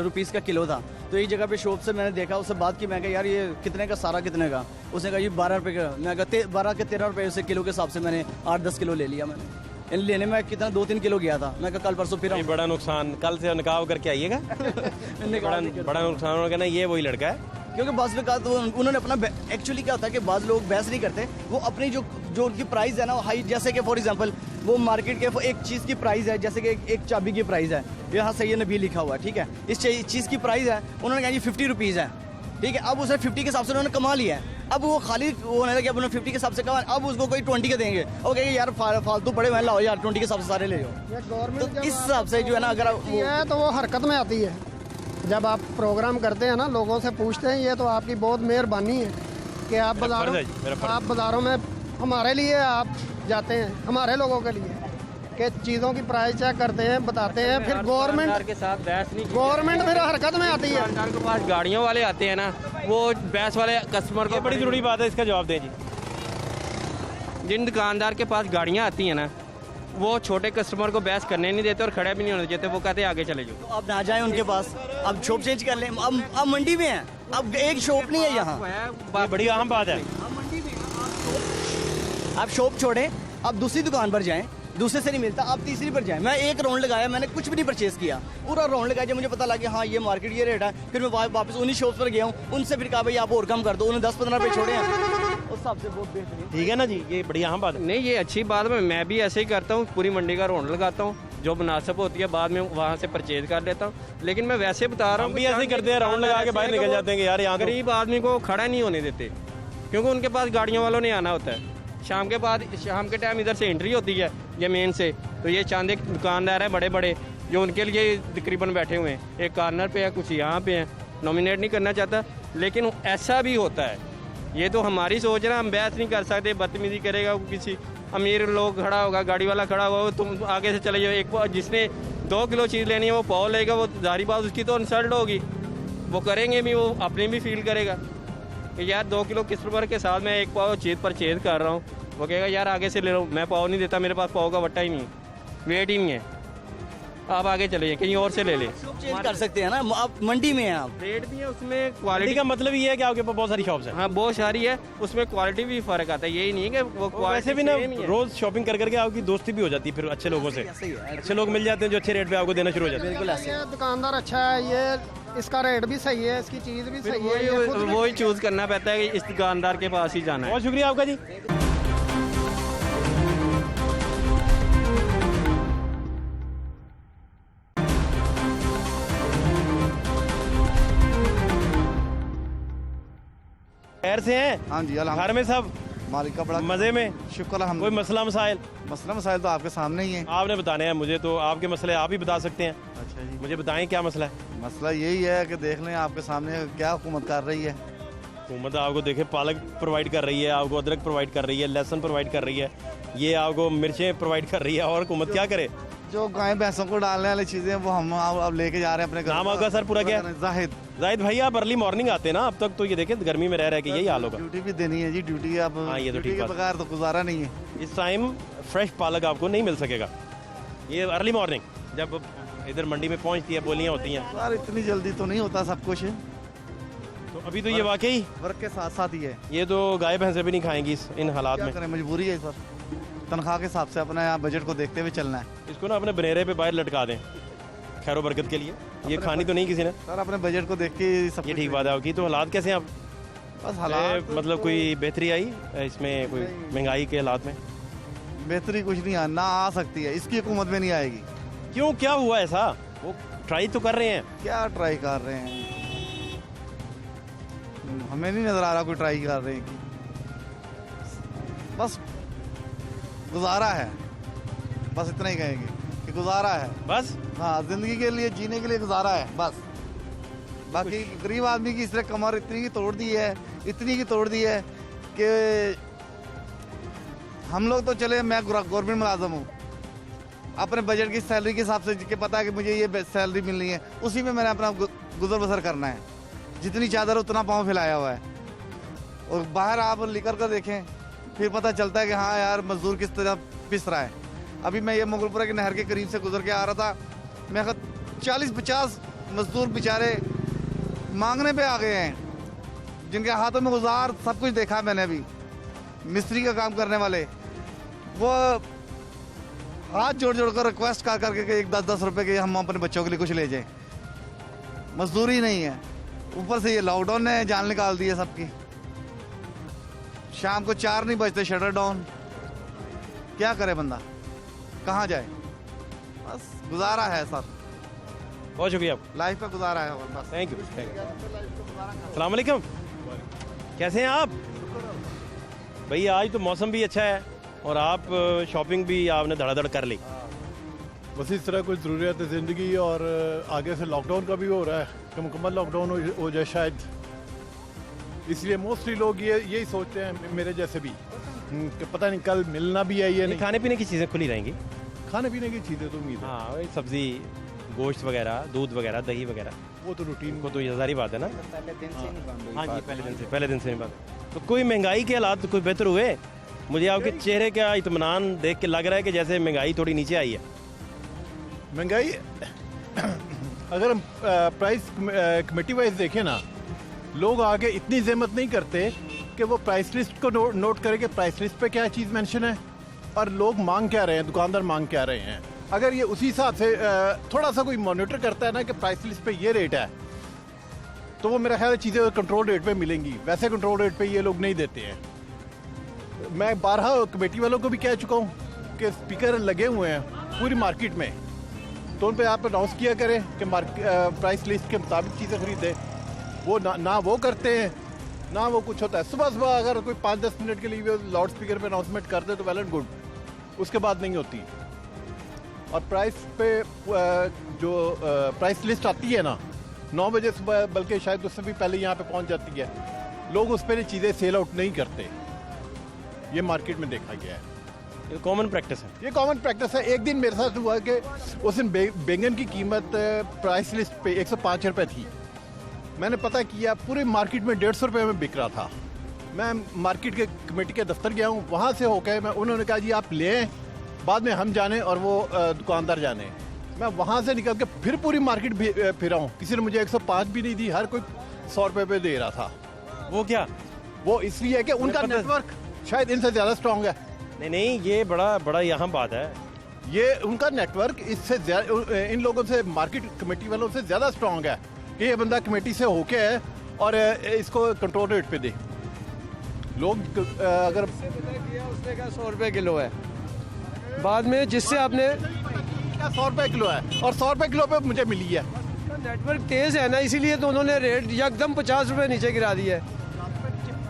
Speaker 7: रुपीज़ का किलो था। तो एक जगह पे शॉप से मैंने देखा, उससे बात की, मैं कहा यार ये कितने का, सारा कितने का? उसने कहा ये 12 रुपये का। मैं कहा 12 के 13 रुपये से किलो के हिसाब से मैंने 8-10 किलो ले लिया मैंने। यानी लेने में कितना 2-3 किलो गया था। मैं कहा कल परसों फिर
Speaker 1: भाई बड़ा नुकसान, कल से निकाह करके आइएगा। बड़ा नुकसान होगा ना, ये वही लड़का है।
Speaker 7: क्योंकि बाज़ में कहा तो उन्होंने अपना, एक्चुअली क्या होता है कि बाद लोग बहस नहीं करते, वो अपनी जो उनकी प्राइस है ना हाई, जैसे कि फॉर एग्जांपल वो मार्केट के एक चीज़ की प्राइस है, जैसे कि एक चाबी की प्राइस है, यहाँ सैयद नबी लिखा हुआ है, ठीक है, इस चीज़ की प्राइस है, उन्होंने कहा जी 50 रुपीज़ है, ठीक है। अब उसे 50 के हिसाब से उन्होंने कमा लिया है। अब वो खाली वो होने लगे, अब उन्होंने 50 के हिसाब से कमा, अब उसको कोई 20 के देंगे, और कहेंगे यार फालतू पड़े हुए लाओ यार 20 के हिसाब से सारे ले जाओ।
Speaker 8: ये गवर्नमेंट
Speaker 7: तो इस हिसाब से जो है ना, अगर
Speaker 8: है तो वो हरकत में आती है। जब आप प्रोग्राम करते हैं ना, लोगों से पूछते हैं, ये तो आपकी बहुत मेहरबानी है कि आप बाज़ारों में हमारे लिए आप जाते हैं, हमारे लोगों के लिए, कि चीज़ों की प्राइस चेक करते हैं, बताते हैं, फिर गवर्नमेंट
Speaker 9: के साथ बहस नहीं की।
Speaker 8: गवर्नमेंट फिर हरकत में आती है।
Speaker 9: दुकानदार के पास गाड़ियों वाले आते हैं ना, वो बहस वाले कस्टमर को,
Speaker 1: बड़ी जरूरी बात है, इसका जवाब दें जी।
Speaker 9: जिन दुकानदार के पास गाड़ियाँ आती हैं ना, वो छोटे कस्टमर को बहस करने नहीं देते और खड़े भी नहीं होने देते। वो कहते हैं आगे चले जाओ।
Speaker 7: तो अब ना जाए उनके पास, अब शॉप चेंज कर लें। अब मंडी में है, अब एक शॉप नहीं है यहाँ।
Speaker 1: ये बड़ी अहम बात है।
Speaker 7: आप शॉप छोड़ें, आप दूसरी दुकान पर जाएं, दूसरे से नहीं मिलता, आप तीसरी पर जाएं। मैं एक राउंड लगाया, मैंने कुछ भी नहीं परचेज किया, पूरा राउंड लगाया। जब मुझे पता लगा कि हाँ ये मार्केट ये रेट है, फिर मैं वापस उन्हीं शॉप पर गया हूँ, उनसे फिर कहा भाई आप और कम कर दो। उन्होंने 10-15 रुपये छोड़े हैं, उस हिसाब से बहुत बेहतरीन।
Speaker 1: ठीक है ना जी, ये बड़ी अहम बात है।
Speaker 9: नहीं, ये अच्छी बात है। मैं भी ऐसे ही करता हूँ, पूरी मंडी का राउंड लगाता हूँ, जो मुनासिब होती है बाद में वहाँ से परचेज कर लेता हूँ। लेकिन मैं वैसे बता रहा हूँ,
Speaker 1: हम भी ऐसे ही करते हैं, राउंड लगा के बाहर निकल जाते हैं कि यार यहाँ
Speaker 9: गरीब आदमी को खड़ा नहीं होने देते, क्योंकि उनके पास गाड़ियों वालों ने आना होता है। शाम के टाइम इधर से एंट्री होती है ये मेन से, तो ये चांद के दुकानदार हैं बड़े बड़े, जो उनके लिए तकरीबन बैठे हुए हैं। एक कॉर्नर पे है, कुछ यहाँ पे हैं। नॉमिनेट नहीं करना चाहता, लेकिन ऐसा भी होता है। ये तो हमारी सोच ना, हम बहस नहीं कर सकते। बदतमीजी करेगा किसी अमीर लोग, खड़ा होगा गाड़ी वाला खड़ा होगा, तुम आगे से चले जाओ। एक जिसने 2 किलो चीज़ लेनी है वो पाव लेगा, वो जारी बात उसकी तो इंसल्ट होगी, वो करेंगे भी, वो अपनी भी फील करेगा कि यार 2 किलो कस्टमर के साथ मैं एक पाव चीज़ परचेज कर रहा हूँ। वो कहेगा यार आगे से ले लो, मैं पाव नहीं देता, मेरे पास पाव का वट्टा ही नहीं, वेट ही नहीं है, आप आगे चले जाइए, कहीं और से ले लें।
Speaker 7: चेंज कर सकते हैं ना, आप मंडी में हैं, आप
Speaker 9: रेट भी है उसमें,
Speaker 1: क्वालिटी का मतलब ये है कि आपके पास बहुत सारी शॉप्स हैं।
Speaker 9: हाँ बहुत सारी है, उसमें क्वालिटी भी फर्क आता है। यही नहीं है कि वो
Speaker 1: वैसे भी ना रोज शॉपिंग कर करके आपकी दोस्ती भी हो जाती है फिर अच्छे लोगों से। अच्छे लोग मिल जाते हैं जो अच्छे रेट पे आपको देना शुरू हो जाते हैं।
Speaker 7: बिल्कुल ऐसे।
Speaker 8: ये दुकानदार अच्छा है, ये इसका रेट भी सही है, इसकी चीज़ भी सही है, ये खुद भी-
Speaker 9: वही चूज करना पड़ता है कि इस दुकानदार के पास ही जाना है।
Speaker 1: बहुत शुक्रिया आपका जी। खैर से हैं?
Speaker 10: हाँ जी,
Speaker 1: घर में सब
Speaker 10: मालिक का बड़ा
Speaker 1: मजे में?
Speaker 10: शुक्र है।
Speaker 1: कोई मसला मसाइल?
Speaker 10: मसला मसाइल तो आपके सामने ही है।
Speaker 1: आपने बताने हैं मुझे, तो आपके मसले आप ही बता सकते हैं।
Speaker 10: अच्छा जी,
Speaker 1: मुझे बताएं क्या मसला है।
Speaker 10: मसला यही है कि देख लें आपके सामने क्या हुकूमत कर रही है।
Speaker 1: हुकूमत आपको देखे पालक प्रोवाइड कर रही है, आपको अदरक प्रोवाइड कर रही है, लहसुन प्रोवाइड कर रही है, ये आपको मिर्चें प्रोवाइड कर रही है, और हुकूमत क्या करे?
Speaker 10: जो गाय भैंसों को डालने वाली चीजें वो हम अब लेके जा रहे हैं अपने घर।
Speaker 1: नाम आपका सर पूरा क्या है?
Speaker 10: जाहिद।
Speaker 1: जाहिद भाई, आप अर्ली मॉर्निंग आते हैं ना, अब तक तो ये देखें गर्मी में रह रहे कि यही हाल होगा।
Speaker 10: ड्यूटी भी देनी है जी, ड्यूटी अब
Speaker 1: हाँ, ये तो
Speaker 10: ड्यूटी
Speaker 1: ठीक
Speaker 10: के
Speaker 1: बात।
Speaker 10: बगैर तो गुजारा नहीं है।
Speaker 1: इस टाइम फ्रेश पालक आपको नहीं मिल सकेगा, ये अर्ली मॉर्निंग जब इधर मंडी में पहुंचती है, बोलियां होती हैं।
Speaker 10: यार इतनी जल्दी तो नहीं होता सब कुछ,
Speaker 1: तो अभी तो ये वाकई
Speaker 10: वर्क के साथ साथ ही है।
Speaker 1: ये तो गाय भैंसे भी नहीं खाएंगी इन हालात
Speaker 10: क्या
Speaker 1: में।
Speaker 10: करें, मजबूरी है सर, तनख्वाह के हिसाब से अपना यहाँ बजट को देखते हुए चलना है।
Speaker 1: इसको ना अपने बनेरे पे बाहर लटका दें खैरो बरकत के लिए, ये खानी तो नहीं किसी ने।
Speaker 10: सर अपने बजट को देख के सब
Speaker 1: ये ठीक बात है आपकी। तो हालात कैसे हैं आप?
Speaker 10: बस हालात
Speaker 1: मतलब कोई बेहतरी आई इसमें, कोई महंगाई के हालात में?
Speaker 10: बेहतरी कुछ नहीं ना आ सकती है, इसकी हुकूमत में नहीं आएगी।
Speaker 1: क्यों, क्या हुआ ऐसा? वो ट्राई तो कर रहे हैं।
Speaker 10: क्या ट्राई कर रहे हैं? हमें नहीं नजर आ रहा कोई ट्राई कर रहे हैं कि बस गुजारा है, बस इतना ही कहेंगे कि गुजारा है
Speaker 1: बस।
Speaker 10: हाँ, जिंदगी के लिए, जीने के लिए गुजारा है बस। बाकी गरीब आदमी की इसने कमर इतनी की तोड़ दी है, इतनी की तोड़ दी है कि हम लोग तो चले, मैं गवर्नमेंट मुलाजम हूँ, अपने बजट की सैलरी के हिसाब से कि पता है कि मुझे ये सैलरी मिलनी है, उसी में मैंने अपना गुजर बसर करना है। जितनी चादर उतना पाँव फैलाया हुआ है। और बाहर आप निकल कर देखें फिर पता चलता है कि हाँ यार मजदूर किस तरह पिस रहा है। अभी मैं ये मुगलपुरा की नहर के करीब से गुजर के आ रहा था, मैं 40-50 मजदूर बेचारे मांगने पे आ गए हैं, जिनके हाथों में औजार सब कुछ देखा मैंने। अभी मिस्त्री का काम करने वाले वो हाथ जोड़ जोड़ कर रिक्वेस्ट कर करके कि 10-10 रुपए के हम अपने बच्चों के लिए कुछ ले जाएं। मजदूरी नहीं है, ऊपर से ये लॉकडाउन ने जान निकाल दी है सबकी। शाम को 4 नहीं बजते शटर डाउन, क्या करे बंदा, कहाँ जाए? बस गुजारा है सर,
Speaker 1: बहुत शुक्रिया,
Speaker 10: लाइफ पे गुजारा है बस।
Speaker 1: Thank you. अस्सलाम वालेकुम, कैसे हैं आप? भैया आज तो मौसम भी अच्छा है और आप शॉपिंग भी आपने धड़ाधड़ कर ली।
Speaker 11: बस इस तरह कोई ज़रूरियत है ज़िंदगी, और आगे से लॉकडाउन का भी हो रहा है कि मुकम्मल लॉकडाउन हो जाए शायद, इसलिए मोस्टली लोग यही सोचते हैं, मेरे जैसे भी, कि पता नहीं कल मिलना भी है ये नहीं।
Speaker 1: खाने पीने की चीज़ें खुली रहेंगी?
Speaker 11: खाने पीने की चीज़ें तो उम्मीद है।
Speaker 1: हाँ, वही सब्जी, गोश्त वगैरह, दूध वगैरह, दही वगैरह,
Speaker 11: वो तो रूटीन
Speaker 1: को तो ये सारी बात है ना।
Speaker 5: पहले दिन से नहीं बंद हुई
Speaker 1: हाँ जी,
Speaker 5: बात।
Speaker 1: पहले दिन से नहीं बात। तो कोई महंगाई के हालात कोई बेहतर हुए? मुझे आपके चेहरे का इत्मीनान देख के लग रहा है कि जैसे महंगाई थोड़ी नीचे आई है।
Speaker 11: महंगाई अगर हम प्राइस कमेटी वाइज देखें ना, लोग आगे इतनी ज़हमत नहीं करते कि वो प्राइस लिस्ट को नोट करें कि प्राइस लिस्ट पे क्या चीज़ मेंशन है और लोग मांग क्या रहे हैं, दुकानदार मांग क्या रहे हैं। अगर ये उसी हिसाब से थोड़ा सा कोई मॉनिटर करता है ना कि प्राइस लिस्ट पे ये रेट है, तो वो मेरा ख्याल है चीज़ें कंट्रोल रेट पे मिलेंगी। वैसे कंट्रोल रेट पे ये लोग नहीं देते हैं। मैं 12 कमेटी वालों को भी कह चुका हूँ कि स्पीकर लगे हुए हैं पूरी मार्केट में, तो उन पर आप अनाउंस किया करें कि प्राइस लिस्ट के मुताबिक चीज़ें खरीदें। वो ना वो करते हैं ना वो कुछ होता है। सुबह सुबह अगर कोई 5-10 मिनट के लिए लाउड स्पीकर पे अनाउंसमेंट कर दे तो वेल एंड गुड, उसके बाद नहीं होती। और प्राइस पे जो प्राइस लिस्ट आती है ना 9 बजे सुबह, बल्कि शायद उससे भी पहले यहाँ पे पहुँच जाती है, लोग उस पर चीज़ें सेल आउट नहीं करते। ये मार्केट में देखा गया है,
Speaker 1: ये कॉमन प्रैक्टिस है।
Speaker 11: ये कॉमन प्रैक्टिस है। एक दिन मेरे साथ हुआ कि उस दिन बैंगन की कीमत प्राइस लिस्ट पे 105 रुपये थी। मैंने पता किया पूरी मार्केट में 150 रुपये में बिक रहा था। मैं मार्केट के कमेटी के दफ्तर गया हूँ, वहाँ से होकर उन्होंने कहा जी आप लें, बाद में हम जाने और वो दुकानदार जाने। मैं वहाँ से निकल के फिर पूरी मार्केट फिरा हूँ, किसी ने मुझे 105 भी नहीं दी, हर कोई 100 रुपये पे दे रहा था।
Speaker 1: वो क्या?
Speaker 11: वो इसलिए है कि उनका नेटवर्क शायद इनसे ज़्यादा स्ट्रॉन्ग है।
Speaker 1: नहीं, ये बड़ा यहाँ बात है,
Speaker 11: ये उनका नेटवर्क इससे इन लोगों से, मार्केट कमेटी वालों से ज़्यादा स्ट्रॉन्ग है कि ये बंदा कमेटी से होके है और इसको कंट्रोल रेट पे दे। लोग अगर
Speaker 7: उसने कहा 100 रुपये किलो है, बाद में जिससे आपने
Speaker 11: 100 रुपये किलो है और 100 रुपये किलो पे मुझे मिली है।
Speaker 7: नेटवर्क तेज़ है ना, इसीलिए तो उन्होंने रेट एकदम 50 रुपये नीचे गिरा दिया है।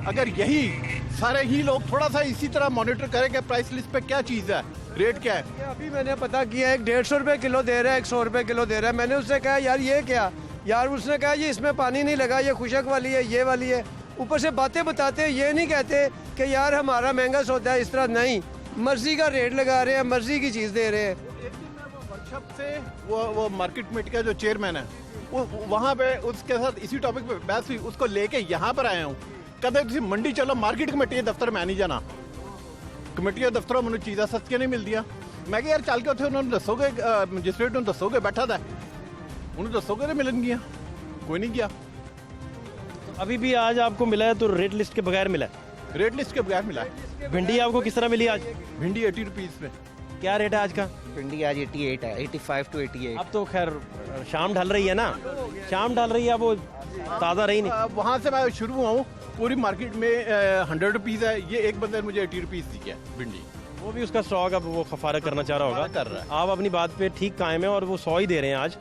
Speaker 11: अगर यही सारे ही लोग थोड़ा सा इसी तरह मॉनिटर करें कि प्राइस लिस्ट पे क्या चीज़ है, रेट क्या है।
Speaker 7: अभी मैंने पता किया, एक 150 रुपये किलो दे रहा है, 100 रुपये किलो दे रहा है। मैंने उससे कहा यार ये क्या, यार उसने कहा ये इसमें पानी नहीं लगा, ये खुशक वाली है, ये वाली है। ऊपर से बातें बताते, ये नहीं कहते कि यार हमारा महंगा सौदा है, इस तरह नहीं, मर्जी का रेट लगा रहे हैं, मर्जी की चीज़ दे रहे हैं।
Speaker 11: शब से वो मार्केट कमेटी का जो चेयरमैन है वहाँ पे उसके साथ इसी टॉपिक पे बहस हुई, उसको लेके यहाँ पर आया हूँ। कहते तुम मंडी चलो, मार्केट कमेटी के दफ्तर मैं नहीं जाना, कमेटी के दफ्तर मैंने चीज़ा सस्तियाँ नहीं मिलदियाँ। मैं क्या यार चल के उन्हें उन्होंने दसोगे, मजिस्ट्रेट ने दसोगे बैठा था, उन्हें दसोगे तो मिलन गया, कोई नहीं गया।
Speaker 1: अभी भी आज आपको मिला है तो रेट लिस्ट के बगैर मिला है?
Speaker 11: रेट लिस्ट के बगैर मिला है।
Speaker 1: भिंडी आपको किस तरह मिली आज?
Speaker 11: भिंडी 80 रुपीज़ में।
Speaker 1: क्या रेट है आज का?
Speaker 5: भिंडी आज 88 है, 85 to 88।
Speaker 1: अब तो खैर शाम ढल रही है ना, शाम ढल रही है, वो ताज़ा रही नहीं।
Speaker 11: वहाँ से मैं शुरू हुआ हूँ, पूरी मार्केट में 100 रुपीज़ है, ये एक बंदे ने मुझे 80 रुपीज़ दी है भिंडी।
Speaker 1: वो भी उसका स्टॉक अब वो खफारा करना चाह रहा होगा।
Speaker 11: कर रहा है।
Speaker 1: आप अपनी बात पे ठीक कायम है और वो 100 ही दे रहे हैं आज।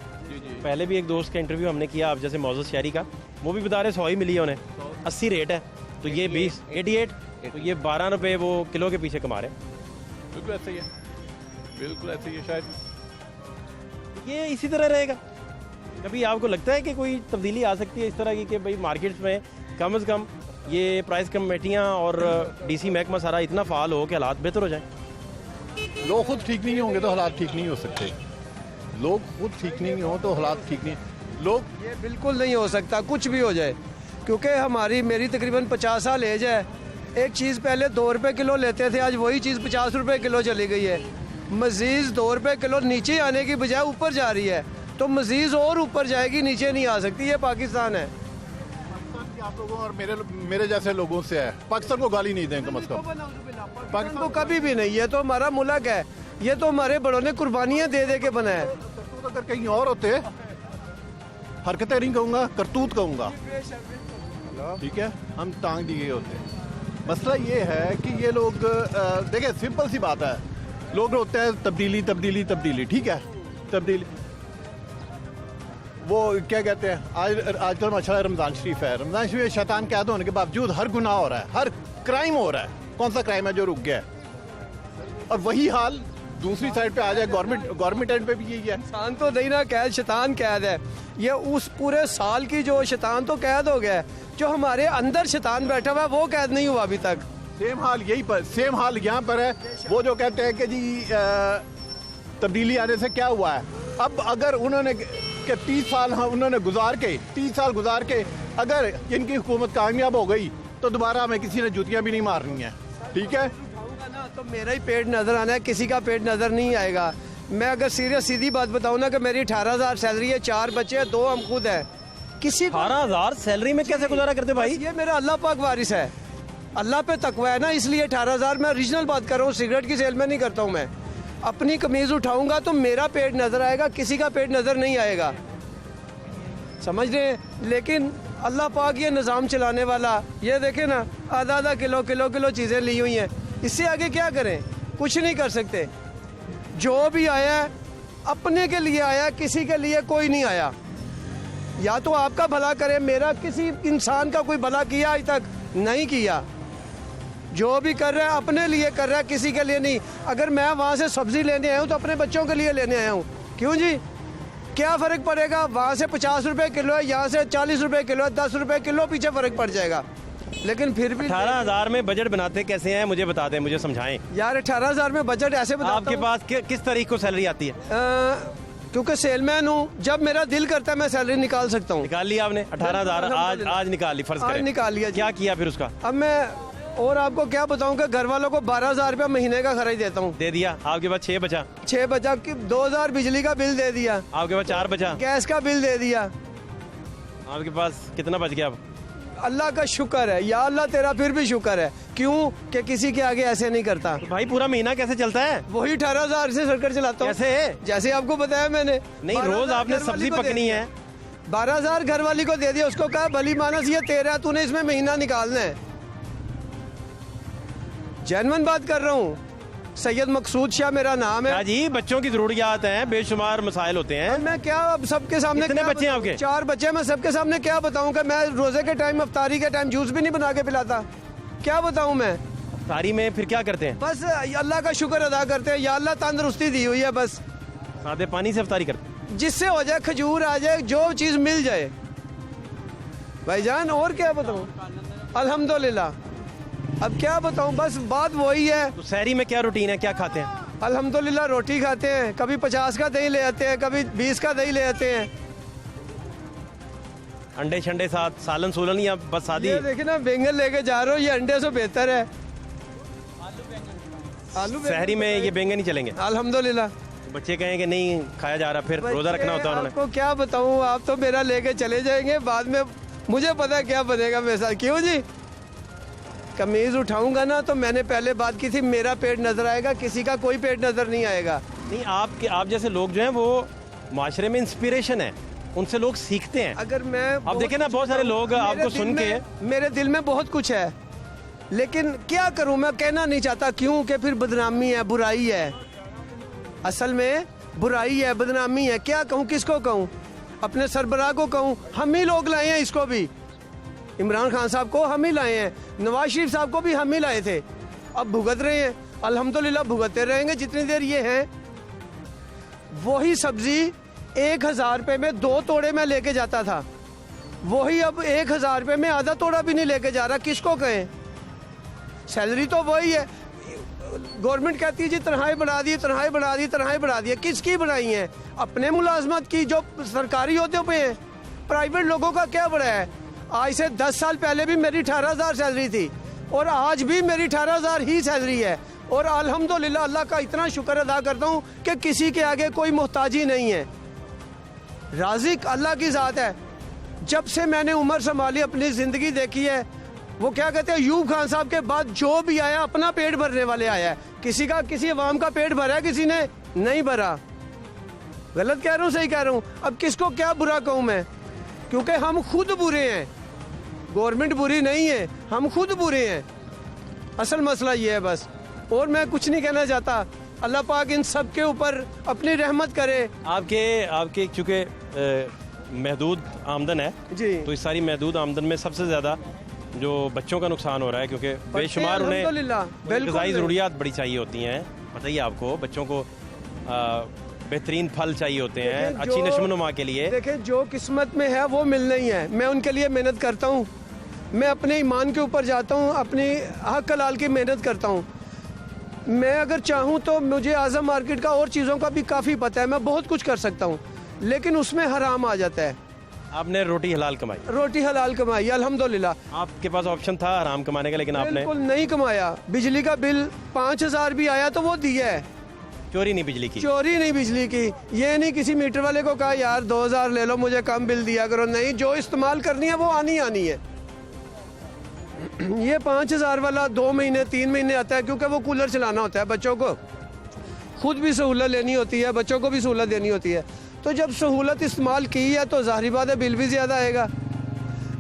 Speaker 1: पहले भी एक दोस्त का इंटरव्यू हमने किया, आप जैसे मौजूद शहरी का, वो भी बता रहे 100 ही मिली है उन्हें। 80 रेट है तो ये 20 88 तो ये 12 रुपये वो किलो के पीछे कमा रहे हैं।
Speaker 11: बिल्कुल ऐसा ही है, बिल्कुल ऐसा ही है। शायद
Speaker 1: ये इसी तरह रहेगा? कभी आपको लगता है कि कोई तब्दीली आ सकती है इस तरह की कि भाई मार्केट्स में कम से कम ये प्राइस कमेटियाँ और डीसी महकमा सारा इतना फ़ाल हो कि हालात बेहतर हो जाए?
Speaker 11: लोग खुद ठीक नहीं होंगे तो हालात ठीक नहीं हो सकते। लोग खुद ठीक नहीं हो तो हालात ठीक नहीं। लोग
Speaker 12: ये बिल्कुल नहीं हो सकता, कुछ भी हो जाए, क्योंकि मेरी तकरीबन 50 साल एज है। एक चीज़ पहले 2 रुपये किलो लेते थे, आज वही चीज़ 50 रुपये किलो चली गई है। मज़ीद 2 रुपये किलो नीचे आने की बजाय ऊपर जा रही है, तो मज़ीद और ऊपर जाएगी, नीचे नहीं आ सकती। ये पाकिस्तान है।
Speaker 11: आप लोगों और मेरे जैसे लोगों से है, पाकिस्तान को गाली नहीं दें कम से कम।
Speaker 12: पाकिस्तान को कभी भी नहीं, ये तो हमारा मुल्क है, ये तो हमारे बड़ों ने कुर्बानियाँ दे दे के बनाया है।
Speaker 11: अगर कहीं और होते, हरकतें नहीं कहूँगा, करतूत कहूँगा, ठीक है, हम टांग दिए होते। मसला ये है कि ये लोग देखिए सिंपल सी बात है, लोग रोते हैं तब्दीली तब्दीली तब्दीली, ठीक है, तब्दीली। वो क्या कहते हैं, आजकल माशाल्लाह रमज़ान शरीफ है, रमज़ान शरीफ शैतान कैद होने के बावजूद हर गुनाह हो रहा है, हर क्राइम हो रहा है। कौन सा क्राइम है जो रुक गया है? और वही हाल दूसरी साइड पे आ जाए, गवर्नमेंट एंड पे भी यही है।
Speaker 12: शैतान तो नहीं ना कैद, शैतान कैद है। ये उस पूरे साल की जो शैतान तो कैद हो गया है, जो हमारे अंदर शैतान बैठा हुआ है वो कैद नहीं हुआ अभी तक।
Speaker 11: सेम हाल यही पर, सेम हाल यहाँ पर है। वो जो कहते हैं कि जी तब्दीली आने से क्या हुआ है, अब अगर उन्होंने कि 30 साल उन्होंने 30 साल गुजार के अगर इनकी हुकूमत कामयाब हो गई तो दोबारा हमें किसी ने जूतियाँ भी नहीं मारनी है, ठीक है।
Speaker 12: तो मेरा ही पेट नजर आना है, किसी का पेट नजर नहीं आएगा। मैं अगर सीधी बात बताऊँ ना कि मेरी 18,000 सैलरी है, 4 बच्चे हैं, 2 हम खुद है। किसी
Speaker 1: 18,000 सैलरी में कैसे गुजारा करते भाई?
Speaker 12: ये मेरा अल्लाह पाक वारिस है, अल्लाह पे तकवा है ना, इसलिए 18,000। मैं ओरिजिनल बात कर रहा हूँ, सिगरेट की सेल में नहीं करता हूँ। मैं अपनी कमीज उठाऊंगा तो मेरा पेट नजर आएगा, किसी का पेट नजर नहीं आएगा, समझ रहे हैं। लेकिन अल्लाह पाक ये निज़ाम चलाने वाला, ये देखे ना, आधा किलो चीज़ें ली हुई हैं, इससे आगे क्या करें? कुछ नहीं कर सकते। जो भी आया है अपने के लिए आया, किसी के लिए कोई नहीं आया। या तो आपका भला करे, मेरा किसी इंसान का कोई भला किया आज तक नहीं किया। जो भी कर रहा है अपने लिए कर रहा है, किसी के लिए नहीं। अगर मैं वहाँ से सब्जी लेने आया हूँ तो अपने बच्चों के लिए लेने आया हूँ। क्यों जी, क्या फ़र्क पड़ेगा? वहाँ से 50 रुपये किलो है, यहाँ से 40 रुपये किलो है, 10 रुपये किलो पीछे फ़र्क पड़ जाएगा। लेकिन फिर भी
Speaker 1: 18,000 में बजट बनाते कैसे हैं, मुझे बता दें, मुझे समझाएं
Speaker 12: यार। 18,000 में बजट ऐसे बताता
Speaker 1: आपके पास किस तारीख को सैलरी आती है?
Speaker 12: क्योंकि सेलमैन हूँ, जब मेरा दिल करता है मैं सैलरी निकाल सकता हूँ।
Speaker 1: निकाल लिया आपने 18,000? आज निकाल ली, फर्ज करें
Speaker 12: निकाल लिया।
Speaker 1: क्या किया फिर उसका?
Speaker 12: अब मैं और आपको क्या बताऊँ कि घर वालों को 12,000 रुपया महीने का खर्च देता हूँ।
Speaker 1: दे दिया। आपके पास 6 बचा?
Speaker 12: 6 बचा कि 2,000 बिजली का बिल दे दिया।
Speaker 1: आपके पास 4 बचा?
Speaker 12: गैस का बिल दे दिया।
Speaker 1: आपके पास कितना बच गया अब?
Speaker 12: अल्लाह का शुक्र है, या अल्लाह तेरा फिर भी शुक्र है। क्यों कि किसी के आगे ऐसे नहीं करता।
Speaker 1: तो भाई पूरा महीना कैसे चलता है?
Speaker 12: वही 18,000 से सरकार चलाता हूँ।
Speaker 1: कैसे?
Speaker 12: जैसे आपको बताया मैंने।
Speaker 1: नहीं, रोज आपने सब्जी पकनी है।
Speaker 12: 12,000 घर वाली को दे दिया, उसको कहा भली मानस ये तेरा, तूने इसमें महीना निकालना है। जेन्युइन बात कर रहा हूँ। सैयद मकसूद शाह मेरा नाम है।
Speaker 1: जी, बच्चों की जरूरियात हैं, बेशुमार मसाइल होते हैं।
Speaker 12: मैं क्या अब सबके सामने,
Speaker 1: कितने बच्चे हैं आपके?
Speaker 12: 4 बच्चे। मैं सबके सामने क्या बताऊं कि मैं रोजे के टाइम, अफ्तारी के टाइम जूस भी नहीं बना के पिलाता। क्या बताऊं मैं?
Speaker 1: अफ्तारी में फिर क्या करते हैं?
Speaker 12: बस अल्लाह का शुक्र अदा करते हैं, या अल्लाह तंदुरुस्ती दी हुई है, बस
Speaker 1: सादे पानी से अफ्तारी करते,
Speaker 12: जिससे हो जाए, खजूर आ जाए, जो चीज मिल जाए भाईजान। और क्या बताऊं, अल्हम्दुलिल्लाह। अब क्या बताऊं, बस बात वही है।
Speaker 1: तो सहरी में क्या रूटीन है, क्या खाते हैं?
Speaker 12: अल्हम्दुलिल्लाह रोटी खाते हैं, कभी 50 का दही ले आते हैं, कभी 20 का दही ले आते हैं।
Speaker 1: अंडे शंडे साथ सालन सोलन या बस शादी?
Speaker 12: ये देखिए ना, बैंगन लेके जा रहे हो, ये अंडे से बेहतर है। आलू
Speaker 1: शहरी में ये बैंगन ही चलेंगे?
Speaker 12: अल्हम्दुलिल्लाह।
Speaker 1: बच्चे कहें कि नहीं खाया जा रहा, फिर रोजा रखना होता है उन्होंने।
Speaker 12: आपको क्या बताऊं, आप तो मेरा लेके चले जाएंगे, बाद में मुझे पता है क्या बनेगा मेरे साथ। क्यों जी? कमीज उठाऊंगा ना तो मैंने पहले बात की थी, मेरा पेट नजर आएगा, किसी का कोई पेट नजर नहीं आएगा।
Speaker 1: नहीं, आप जैसे लोग जो हैं वो माशरे में इंस्पिरेशन है, उनसे लोग सीखते हैं।
Speaker 12: अगर मैं
Speaker 1: आप देखें ना, बहुत सारे लोग आपको सुन के,
Speaker 12: मेरे दिल में बहुत कुछ है, लेकिन क्या करूं, मैं कहना नहीं चाहता। क्यों कि फिर बदनामी है, बुराई है, असल में बुराई है, बदनामी है। क्या कहूं, किसको कहूं? अपने सरबराह को कहूं? हम ही लोग लाए हैं इसको भी, इमरान खान साहब को हम ही लाए हैं, नवाज शरीफ साहब को भी हम ही लाए थे। अब भुगत रहे हैं, अल्हम्दुलिल्लाह भुगतते रहेंगे जितनी देर ये हैं। वही सब्जी 1000 रुपये में 2 तोड़े में लेके जाता था, वही अब 1000 रुपये में आधा तोड़ा भी नहीं लेके जा रहा। किसको कहें? सैलरी तो वही है, गवर्नमेंट कहती है जी तनख्वाहें बढ़ा दी, तनख्वाहें बढ़ा दी, तनख्वाहें बढ़ा दी। किसकी बढ़ाई हैं? अपने मुलाजमत की, जो सरकारी अहदों पे हैं। प्राइवेट लोगों का क्या बढ़ा है? आज से 10 साल पहले भी मेरी 18,000 सैलरी थी और आज भी मेरी 18,000 ही सैलरी है। और अल्हम्दुलिल्लाह अल्लाह का इतना शुक्र अदा करता हूँ कि किसी के आगे कोई मोहताजी नहीं है। राज़िक अल्लाह की ज़ात है। जब से मैंने उम्र संभाली, अपनी ज़िंदगी देखी है, वो क्या कहते हैं, यूब खान साहब के बाद जो भी आया अपना पेट भरने वाले आया है। किसी अवाम का पेट भरा है, किसी ने नहीं भरा। गलत कह रहा हूँ, सही कह रहा हूँ? अब किसको क्या बुरा कहूँ मैं, क्योंकि हम खुद बुरे हैं, गवर्नमेंट बुरी नहीं है, हम खुद बुरे हैं। असल मसला ये है बस, और मैं कुछ नहीं कहना चाहता। अल्लाह पाक इन सब के ऊपर अपनी रहमत करे।
Speaker 1: आपके चूँकि महदूद आमदन है
Speaker 12: जी,
Speaker 1: तो इस सारी महदूद आमदन में सबसे ज़्यादा जो बच्चों का नुकसान हो रहा है, क्योंकि बेशुमार उन्हें ग़िज़ाई ज़रूरियात बड़ी चाहिए होती हैं। बताइए, आपको बच्चों को बेहतरीन फल चाहिए होते हैं अच्छी नशोनुमा के लिए।
Speaker 12: देखें, जो किस्मत में है वो मिलना ही है। मैं उनके लिए मेहनत करता हूँ, मैं अपने ईमान के ऊपर जाता हूँ, अपनी हक हलाल की मेहनत करता हूँ। मैं अगर चाहूँ तो मुझे आज़म मार्केट का और चीज़ों का भी काफ़ी पता है, मैं बहुत कुछ कर सकता हूँ, लेकिन उसमें हराम आ जाता है।
Speaker 1: आपने रोटी हलाल कमाई?
Speaker 12: रोटी हलाल कमाई अल्हम्दुलिल्लाह।
Speaker 1: आपके पास ऑप्शन था हराम कमाने का, लेकिन आपने
Speaker 12: बिल्कुल नहीं कमाया। बिजली का बिल 5000 भी आया तो वो दिया है।
Speaker 1: चोरी नहीं बिजली की? चोरी
Speaker 12: नहीं बिजली की। ये नहीं किसी मीटर वाले को कहा यार 2000 ले लो, मुझे कम बिल दिया करो। नहीं, जो इस्तेमाल करनी है वो आनी है। ये 5000 वाला 2 महीने 3 महीने आता है, क्योंकि वो कूलर चलाना होता है, बच्चों को खुद भी सहूलत लेनी होती है, बच्चों को भी सहूलत देनी होती है। तो जब सहूलत इस्तेमाल की है तो ज़ाहिर बात है बिल भी ज़्यादा आएगा।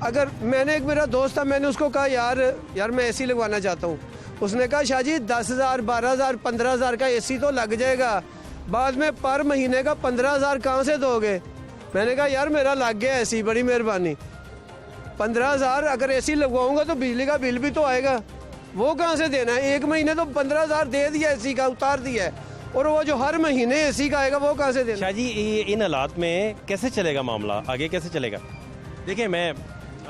Speaker 12: अगर मैंने, एक मेरा दोस्त था, मैंने उसको कहा यार मैं एसी लगवाना चाहता हूँ। उसने कहा शाह जी 10,000 12,000 15,000 का एसी तो लग जाएगा, बाद में पर महीने का 15,000 कहाँ से दोगे? मैंने कहा यार मेरा लग गया एसी, बड़ी मेहरबानी। 15,000 अगर एसी लगवाऊंगा तो बिजली का बिल भी तो आएगा, वो कहाँ से देना है? 1 महीने तो 15,000 दे दिया, एसी का उतार दिया है, और वो जो हर महीने एसी का आएगा वो कहाँ से देना?
Speaker 1: शाह जी, इन हालात में कैसे चलेगा मामला, आगे कैसे चलेगा? देखिए, मैं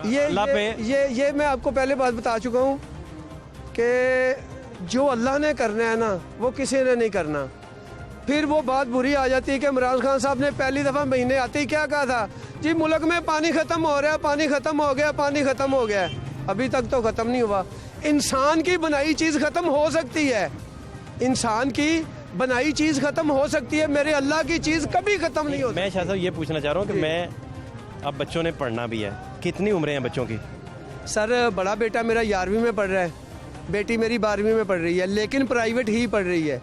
Speaker 12: ये मैं आपको पहले बात बता चुका हूँ कि जो अल्लाह ने करना है ना वो किसी ने नहीं करना। फिर वो बात बुरी आ जाती है कि इमरान खान साहब ने पहली दफ़ा महीने आते ही क्या कहा था, जी मुल्क में पानी ख़त्म हो रहा है, पानी ख़त्म हो गया, पानी ख़त्म हो गया। अभी तक तो ख़त्म नहीं हुआ। इंसान की बनाई चीज़ ख़त्म हो सकती है, इंसान की बनाई चीज़ ख़त्म हो सकती है, मेरे अल्लाह की चीज़ कभी ख़त्म नहीं होती।
Speaker 1: मैं शाह साहब ये पूछना चाह रहा हूँ कि मैं, अब बच्चों ने पढ़ना भी है, कितनी उम्रें हैं बच्चों की?
Speaker 12: सर, बड़ा बेटा मेरा 11वीं में पढ़ रहा है, बेटी मेरी 12वीं में पढ़ रही है, लेकिन प्राइवेट ही पढ़ रही है।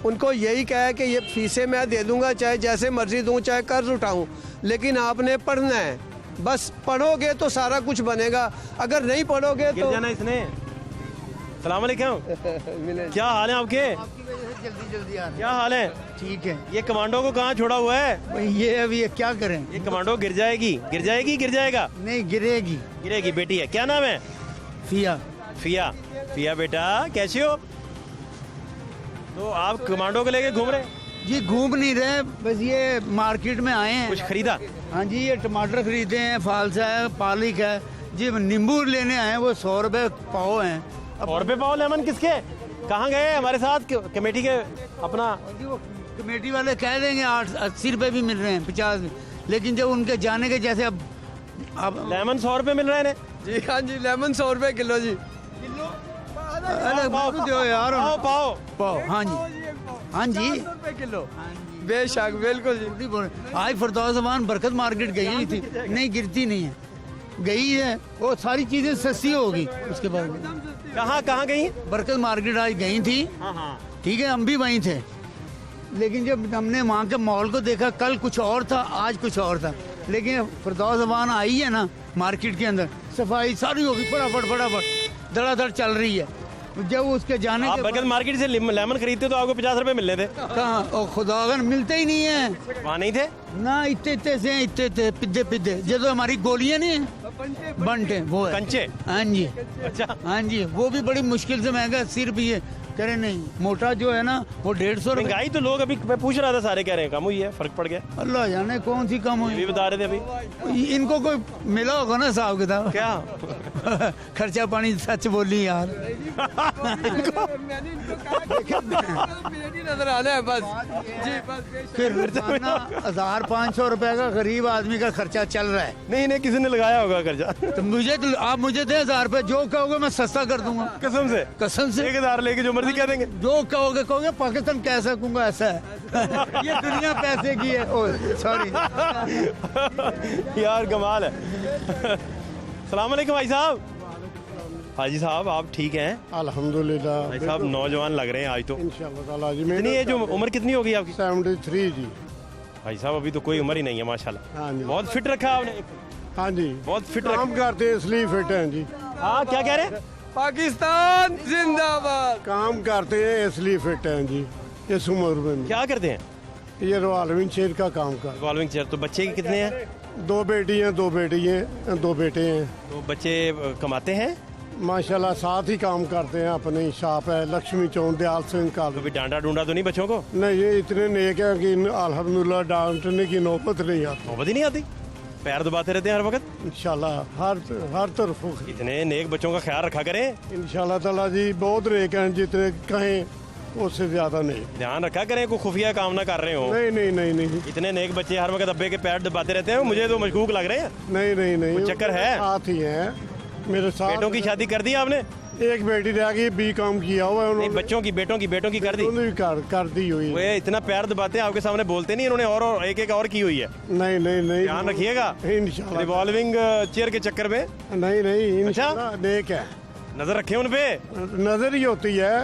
Speaker 12: उनको यही कहा है कि ये फीसें मैं दे दूंगा, चाहे जैसे मर्जी दूं, चाहे कर्ज उठाऊं, लेकिन आपने पढ़ना है। बस पढ़ोगे तो सारा कुछ बनेगा, अगर नहीं पढ़ोगे तो
Speaker 1: जाना इसने। सलाम अलैकुम। क्या हाल है आपके?
Speaker 13: जल्दी आ रहे।
Speaker 1: क्या हाल है?
Speaker 13: ठीक है।
Speaker 1: ये कमांडो को कहाँ छोड़ा हुआ है?
Speaker 13: ये अभी क्या करें?
Speaker 1: ये कमांडो गिर जाएगी, गिर जाएगी, गिर जाएगा?
Speaker 13: नहीं, गिरेगी।
Speaker 1: गिरेगी। बेटी है, क्या नाम है?
Speaker 13: फिया।
Speaker 1: फिया। फिया बेटा, कैसे हो? तो आप कमांडो को लेके घूम रहे?
Speaker 13: जी घूम नहीं रहे, बस ये मार्केट में आए हैं।
Speaker 1: कुछ खरीदा?
Speaker 13: हाँ जी, ये टमाटर खरीदे हैं, फालसा है, पालक है जी। नींबू लेने आए हैं, वो 100 रुपए पाव हैं।
Speaker 1: 100 रुपए पाव लेमन किसके? कहाँ गए हमारे साथ कमेटी के अपना
Speaker 13: जी वो कमेटी वाले कह देंगे 80 रुपए भी मिल रहे हैं 50 में, लेकिन जब उनके जाने के जैसे अब
Speaker 1: लेमन 100 रुपए मिल रहे हैं
Speaker 12: जी हाँ जी, लेमन 100 रुपए किलो जी।
Speaker 13: अरे दो यार
Speaker 1: पाओ पाओ
Speaker 13: पाओ। हाँ जी हाँ जी
Speaker 12: रुपए किलो, बेशक बिल्कुल जी।
Speaker 13: आज फरदौसमान बरकत मार्केट गई नहीं थी, नहीं गिरती नहीं है, गई है, वो सारी चीजें सस्ती होगी उसके बाद।
Speaker 1: कहाँ गई?
Speaker 13: बरकत मार्केट आज गई थी, ठीक है, हम भी वहीं थे, लेकिन जब हमने वहाँ के मॉल को देखा, कल कुछ और था, आज कुछ और था, लेकिन फरदौसमान आई है ना मार्केट के अंदर, सफाई सारी होगी, फटाफट धड़ाधड़ चल रही है। जब उसके जाने
Speaker 1: आप बरकत मार्केट से लेमन खरीदते तो आपको 50 रुपए मिल रहे थे।
Speaker 13: कहाँ खुदावन मिलते ही नहीं है,
Speaker 1: वहाँ नहीं थे
Speaker 13: ना, इतने से इतने पिद्दे जो तो हमारी गोलियां नहीं है बंटे वो है
Speaker 1: कंचे।
Speaker 13: हाँ जी
Speaker 1: अच्छा
Speaker 13: हाँ जी, वो भी बड़ी मुश्किल से महंगा 80 रुपये कह रहे, नहीं मोटा जो है ना वो 150 रुपये।
Speaker 1: महंगाई तो लोग अभी मैं पूछ रहा था, सारे कह रहे हैं कम हुई है, फर्क पड़ गया।
Speaker 13: अल्लाह जाने कौन सी कम हुई,
Speaker 1: ये भी बता रहे थे अभी।
Speaker 13: इनको कोई मिला होगा ना हिसाब किताब
Speaker 1: क्या
Speaker 13: खर्चा पानी, सच बोली यार
Speaker 12: नजर आना है बस जी, बस
Speaker 13: फिर 1500 रुपए का गरीब आदमी का खर्चा चल रहा है।
Speaker 1: नहीं किसी ने लगाया होगा कर्जा।
Speaker 13: तो आप मुझे दे 1000 रुपए, जो कहोगे मैं सस्ता कर दूंगा,
Speaker 1: कसम से
Speaker 13: 1000
Speaker 1: लेके जो मर्जी कह देंगे,
Speaker 13: जो कहोगे पाकिस्तान कह सकूंगा, ऐसा है ये दुनिया पैसे की है। सॉरी
Speaker 1: यार कमाल है। सलाम अलैकुम भाई साहब। हाजी साहब आप ठीक हैं?
Speaker 14: अल्हम्दुलिल्लाह।
Speaker 1: भाई साहब नौजवान लग रहे हैं आज तो।
Speaker 14: इंशाअल्लाह ताला जी।
Speaker 1: कितनी एज, उम्र कितनी होगी आपकी?
Speaker 14: 73 जी।
Speaker 1: भाई साहब अभी तो कोई उम्र ही नहीं है माशाल्लाह।
Speaker 14: हाँ जी,
Speaker 1: बहुत फिट रखा है आपने।
Speaker 14: हाँ जी,
Speaker 1: बहुत फिट
Speaker 14: काम करते हैं इसलिए फिट हैं जी।
Speaker 1: हाँ क्या कह रहे हैं?
Speaker 12: पाकिस्तान जिंदाबाद।
Speaker 14: काम करते हैं इसलिए फिट हैं जी इस उम्र में।
Speaker 1: क्या करते हैं?
Speaker 14: ये रिवॉल्विंग चेयर का काम कर।
Speaker 1: Revolving chair. तो बच्चे कितने हैं?
Speaker 14: 2 बेटी हैं, 2 बेटी हैं, 2 बेटे हैं।
Speaker 1: तो बच्चे कमाते हैं
Speaker 14: माशाल्लाह, साथ ही काम करते हैं। अपनी शॉप है लक्ष्मी चौक, दयाल सिंह का।
Speaker 1: कभी डांटा डूंडा तो नहीं बच्चों को?
Speaker 14: नहीं, ये इतने नेक है कि अल्हम्दुलिल्लाह डांटने की नौबत नहीं आती।
Speaker 1: नौबत ही नहीं आती? पैर दबाते रहते हैं हर वक्त
Speaker 14: इंशाल्लाह, हर तरफ।
Speaker 1: इतने नेक बच्चों का ख्याल रखा करें
Speaker 14: इंशाल्लाह ताला जी। बहुत नेक हैं, जितने कहें उससे ज्यादा नहीं।
Speaker 1: ध्यान रखा करें, कोई खुफिया काम ना कर रहे हो।
Speaker 14: नहीं।
Speaker 1: इतने नेक बच्चे हर वक्त अब्बे के पैर दबाते रहते हैं, मुझे तो मशकूक लग रहे हैं।
Speaker 14: नहीं
Speaker 1: चक्कर है?
Speaker 14: साथ ही है मेरे साथ।
Speaker 1: बेटों की शादी कर दी आपने?
Speaker 14: एक बेटी रह गई, B.Com किया हुआ है उन्होंने।
Speaker 1: बच्चों की बेटों की कर दी?
Speaker 14: कर दी हुई।
Speaker 1: वो इतना पैर दबाते हैं आपके सामने, बोलते नहीं इन्होंने, और एक और की हुई है।
Speaker 14: नहीं
Speaker 1: ध्यान रखिएगा
Speaker 14: इंशाल्लाह।
Speaker 1: रिवॉल्विंग चेयर के चक्कर में
Speaker 14: नहीं इंशाल्लाह नेक है।
Speaker 1: नजर रखे उन पे।
Speaker 14: नजर ही होती है,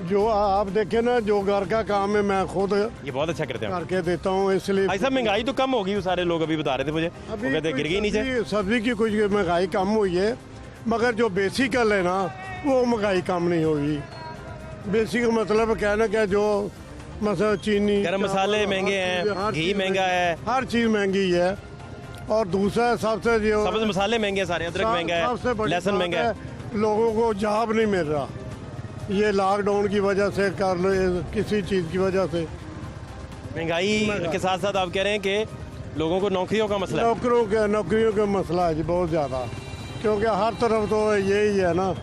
Speaker 14: जो आप देखे ना, जो घर का काम है मैं खुद
Speaker 1: ये बहुत अच्छा करते हैं,
Speaker 14: करके देता हूँ। इसलिए
Speaker 1: ऐसा महंगाई तो कम होगी, सारे लोग अभी बता रहे थे मुझे, वो कहते गिर गई नीचे।
Speaker 14: सब्जी की कुछ महंगाई कम हुई है, मगर जो बेसिकल है ना वो महंगाई कम नहीं हुई। बेसिक मतलब कहना क्या, जो मतलब चीनी,
Speaker 1: गरम मसाले महंगे हैं, घी महंगा है,
Speaker 14: हर चीज महंगी है। और दूसरा सबसे जो
Speaker 1: सब्ज मसाले महंगे हैं सारे, अदरक महंगा है, लहसुन महंगा है।
Speaker 14: लोगों को जॉब नहीं मिल रहा, ये लॉकडाउन की वजह से, कर लो किसी चीज की वजह से।
Speaker 1: महंगाई के साथ साथ आप कह रहे हैं कि लोगों को नौकरियों का मसला है।
Speaker 14: नौकरियों का मसला है जी, बहुत ज़्यादा। क्योंकि हर तरफ तो यही है ना,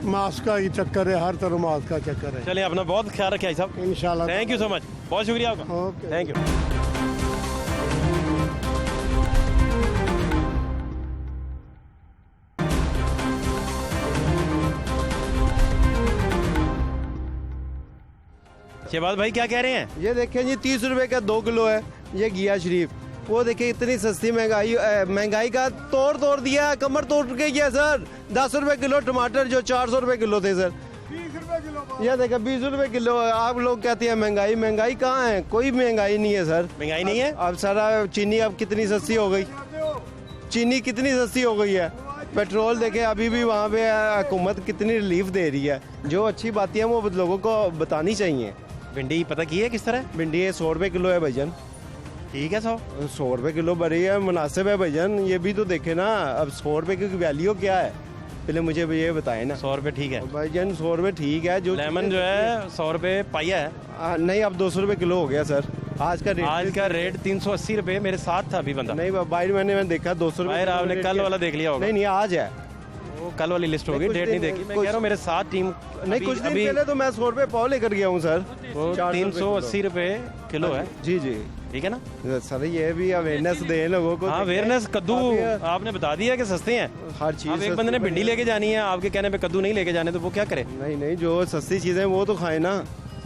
Speaker 14: मास्क का ही चक्कर है, हर तरफ मास्क का चक्कर है।
Speaker 1: चलिए अपना बहुत ख्याल रखिए साहब।
Speaker 14: इंशाल्लाह।
Speaker 1: थैंक यू सो मच, बहुत शुक्रिया आपका। Thank you. शहबाज भाई क्या कह रहे हैं?
Speaker 12: ये देखें जी, 30 रुपए का 2 किलो है ये घिया शरीफ। वो देखिए इतनी सस्ती महंगाई का तोड़ दिया, कमर तोड़ के गया सर। 10 रुपए किलो टमाटर जो 400 रुपए किलो थे सर,
Speaker 14: 20 रुपए किलो।
Speaker 12: ये देखा 20 रुपए किलो। आप लोग कहते हैं महंगाई कहाँ है? कोई महंगाई नहीं है सर।
Speaker 1: महंगाई नहीं है?
Speaker 12: अब सारा चीनी अब कितनी सस्ती हो गई, चीनी कितनी सस्ती हो गई है। पेट्रोल देखे अभी भी वहाँ पे हुकूमत कितनी रिलीफ दे रही है। जो अच्छी बातें हैं वो लोगों को बतानी चाहिए।
Speaker 1: भिंडी पता की है किस तरह?
Speaker 12: भिंडी 100 रुपए किलो है भैया।
Speaker 1: ठीक है,
Speaker 12: 100 रुपए किलो बड़ी है, मुनासिब है भैया। ये भी तो देखे ना, अब 100 रुपए की वैल्यू क्या है, पहले मुझे ये बताए ना।
Speaker 1: 100 रुपए ठीक है
Speaker 12: भाईजान, 100 रुपए ठीक है। जो
Speaker 1: लेमन जो है 100 रुपए पाइया है।
Speaker 12: नहीं, अब 200 रुपए किलो हो गया सर। आज का
Speaker 1: रेट 380 रुपए। मेरे साथ था अभी बंदा।
Speaker 12: नहीं बाहर मैंने देखा 200 रुपए।
Speaker 1: आपने कल वाला देख लिया होगा।
Speaker 12: नहीं आज है।
Speaker 1: वो कल वाली लिस्ट होगी, डेट नहीं देखी। मैं कह रहा हूँ मेरे साथ टीम
Speaker 12: नहीं, कुछ दिन पहले तो मैं 100 रुपए पाव लेकर गया हूँ सर,
Speaker 1: वो 380 रुपए किलो है।
Speaker 12: जी जी
Speaker 1: ठीक है ना
Speaker 12: सर, ये भी अवेयरनेस दे लोगों को।
Speaker 1: हाँ, अवेयरनेस। कद्दू आपने बता दिया कि सस्ते हैं
Speaker 12: हर चीज।
Speaker 1: अब एक बंदे ने भिंडी लेके जानी है, आपके कहने पे कद्दू नहीं लेके जाने, तो वो क्या करे?
Speaker 12: नहीं नहीं, जो सस्ती चीजें वो तो खाए ना।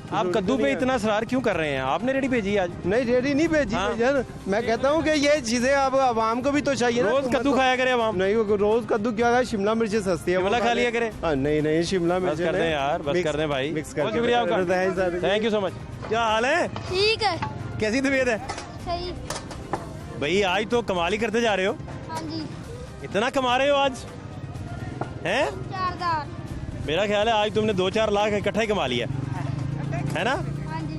Speaker 1: आप कद्दू पे इतना असरार क्यों कर रहे हैं? आपने रेडी भेजी आज?
Speaker 12: नहीं, रेडी नहीं भेजी यार। मैं कहता हूँ कि ये चीजें अब आवाम को भी तो चाहिए ना।
Speaker 1: रोज कद्दू खाया करे आवाम।
Speaker 12: नहीं, रोज कद्दू क्या है, शिमला मिर्च सस्ती है,
Speaker 1: शिमला खा लिया करे।
Speaker 12: नहीं नहीं, शिमला मिर्च
Speaker 1: बस कर दें यार, बस कर दें भाई। बहुत शुक्रिया आपका, थैंक यू सो मच। क्या हाल है?
Speaker 3: ठीक है।
Speaker 1: कैसी तबीयत है?
Speaker 3: सही।
Speaker 1: भाई आज तो कमाल ही करते जा रहे हो।
Speaker 3: हाँ जी।
Speaker 1: इतना कमा रहे हो आज हैं?
Speaker 3: 4000।
Speaker 1: मेरा ख्याल है आज तुमने 2-4 लाख इकट्ठा ही कमा लिया है ना?
Speaker 3: हाँ जी।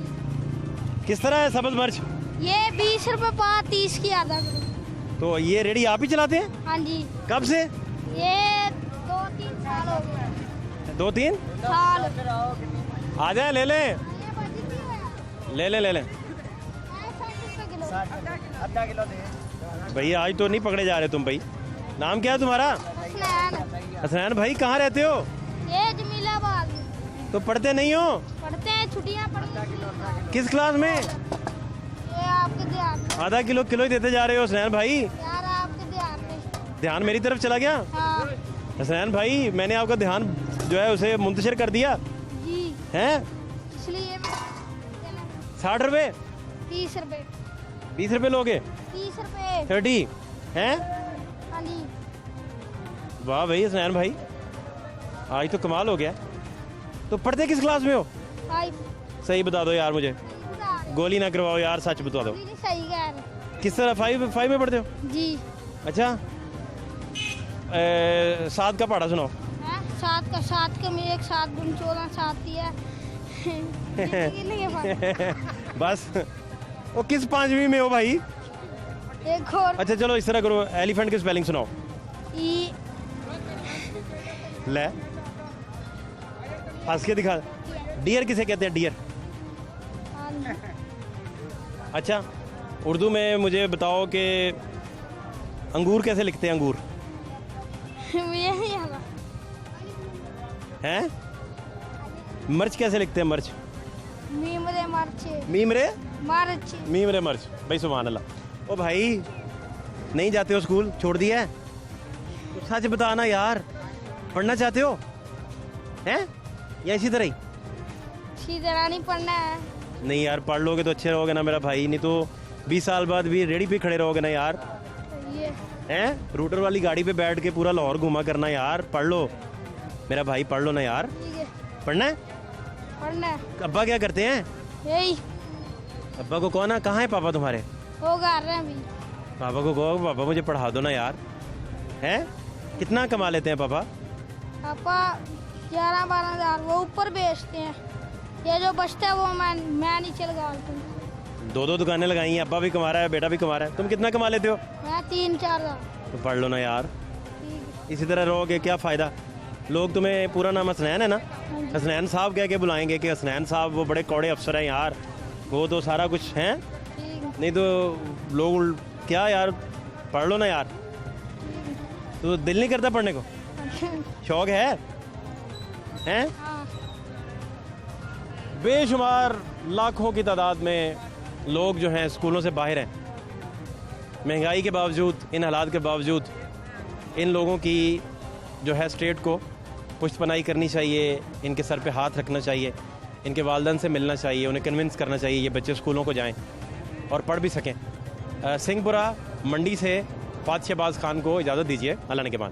Speaker 1: किस तरह है सब्ज मिर्च?
Speaker 3: ये 20 रुपए पाव, 30 की आधा किलो।
Speaker 1: तो ये रेडी आप ही चलाते हैं?
Speaker 3: हाँ जी।
Speaker 1: कब से?
Speaker 3: ये 2-3 साल हो गए।
Speaker 1: 2-3
Speaker 3: साल।
Speaker 1: आ जाए, ले लें ले लें ले लें।
Speaker 7: आधा किलो दे
Speaker 1: भैया आज तो नहीं पकड़े जा रहे तुम भाई। नाम क्या है तुम्हारा? हसनैन भाई, कहाँ रहते हो?
Speaker 3: ये जमीलाबाद।
Speaker 1: तो पढ़ते नहीं हो?
Speaker 3: पढ़ते हैं, छुट्टियां पड़ी।
Speaker 1: किस क्लास में?
Speaker 3: ये आपके ध्यान में।
Speaker 1: आधा किलो किलो ही देते जा रहे हो हसनैन भाई।
Speaker 3: यार आपके ध्यान में।
Speaker 1: ध्यान मेरी तरफ चला गया?
Speaker 3: हाँ।
Speaker 1: हसनैन भाई, मैंने आपका ध्यान जो है उसे मुंतशिर कर दिया
Speaker 3: जी।
Speaker 1: हैं?
Speaker 3: इसलिए
Speaker 1: 60 रुपए?
Speaker 3: 30 रुपए।
Speaker 1: 20 रुपए लोगे?
Speaker 3: 30 रुपए।
Speaker 1: 30 हैं?
Speaker 3: हाँ जी।
Speaker 1: वाह भाई हसनैन भाई, आज तो कमाल हो गया। तो पढ़ते किस क्लास में हो?
Speaker 3: 5।
Speaker 1: सही बता दो यार मुझे, गोली ना करवाओ यार, सच बता दो।
Speaker 3: सही कह रहे।
Speaker 1: किस तरह 5 में पढ़ते हो?
Speaker 3: जी।
Speaker 1: अच्छा, 7 का पढ़ा सुनाओ।
Speaker 3: 7 का मेरे 1 7 गुण 14 7 दिया।
Speaker 1: बस वो किस 5वीं में हो भाई?
Speaker 3: एक और।
Speaker 1: अच्छा चलो इस तरह करो, एलिफेंट की स्पेलिंग सुनाओ।
Speaker 3: ई।
Speaker 1: ले हंस के दिखा। डियर किसे कहते हैं? डियर। अच्छा, उर्दू में मुझे बताओ कि अंगूर कैसे लिखते हैं? अंगूर हैं? मर्च कैसे लिखते हैं? मर्च।
Speaker 3: मीम रे मर्च।
Speaker 1: मीम रे
Speaker 3: मर्च।
Speaker 1: मीम रे मर्च। भाई सुभान अल्लाह। ओ भाई, नहीं जाते हो स्कूल? छोड़ दिया है? तो सच बताना यार, पढ़ना चाहते हो हैं या इसी तरह ही?
Speaker 3: इसी तरह नहीं पढ़ना है।
Speaker 1: नहीं यार, पढ़ लोगे तो अच्छे रहोगे ना मेरा भाई, नहीं तो 20 साल बाद भी रेडी पे खड़े रहोगे ना यार।
Speaker 3: ये
Speaker 1: हैं? रूटर वाली गाड़ी पे बैठ के पूरा लाहौर घुमा करना यार। पढ़ लो मेरा भाई, पढ़ लो ना यार।
Speaker 3: ठीक है।
Speaker 1: पढ़ना है?
Speaker 3: पढ़ना है।
Speaker 1: अब्बा क्या करते हैं?
Speaker 3: यही।
Speaker 1: अब्बा को कौन है? कहाँ है पापा तुम्हारे?
Speaker 3: वो कर रहे हैं अभी।
Speaker 1: पापा को कहो पापा मुझे पढ़ा दो ना यार। हैं? कितना कमा लेते हैं पापा?
Speaker 3: पापा 11-12 हज़ार वो ऊपर बेचते हैं, ये जो बचता है वो मैं नीचे लगा देता हूँ।
Speaker 1: 2 दुकानें लगाई हैं, अब्बा भी कमा रहा है, बेटा भी कमा रहा है। तुम कितना कमा लेते हो?
Speaker 3: मैं 3-4 हज़ार।
Speaker 1: तो पढ़ लो ना यार, इसी तरह रहोगे क्या फ़ायदा? लोग तुम्हें, पूरा नाम हसनैन है ना, हसनैन साहब कह के बुलाएंगे कि हसनैन साहब वो बड़े कौड़े अफसर हैं यार, वो तो सारा कुछ हैं। नहीं तो लोग क्या यार, पढ़ लो ना यार। तो दिल नहीं करता पढ़ने को? शौक है हैं? बेशुमार लाखों की तादाद में लोग जो हैं स्कूलों से बाहर हैं। महंगाई के बावजूद, इन हालात के बावजूद इन लोगों की जो है स्टेट को पुष्टपनाही करनी चाहिए, इनके सर पे हाथ रखना चाहिए, इनके वालिदैन से मिलना चाहिए, उन्हें कन्विंस करना चाहिए ये बच्चे स्कूलों को जाएं और पढ़ भी सकें। सिंहपुरा मंडी से फात शहबाज खान को इजाज़त दीजिए। अल्लाह ने के बाद।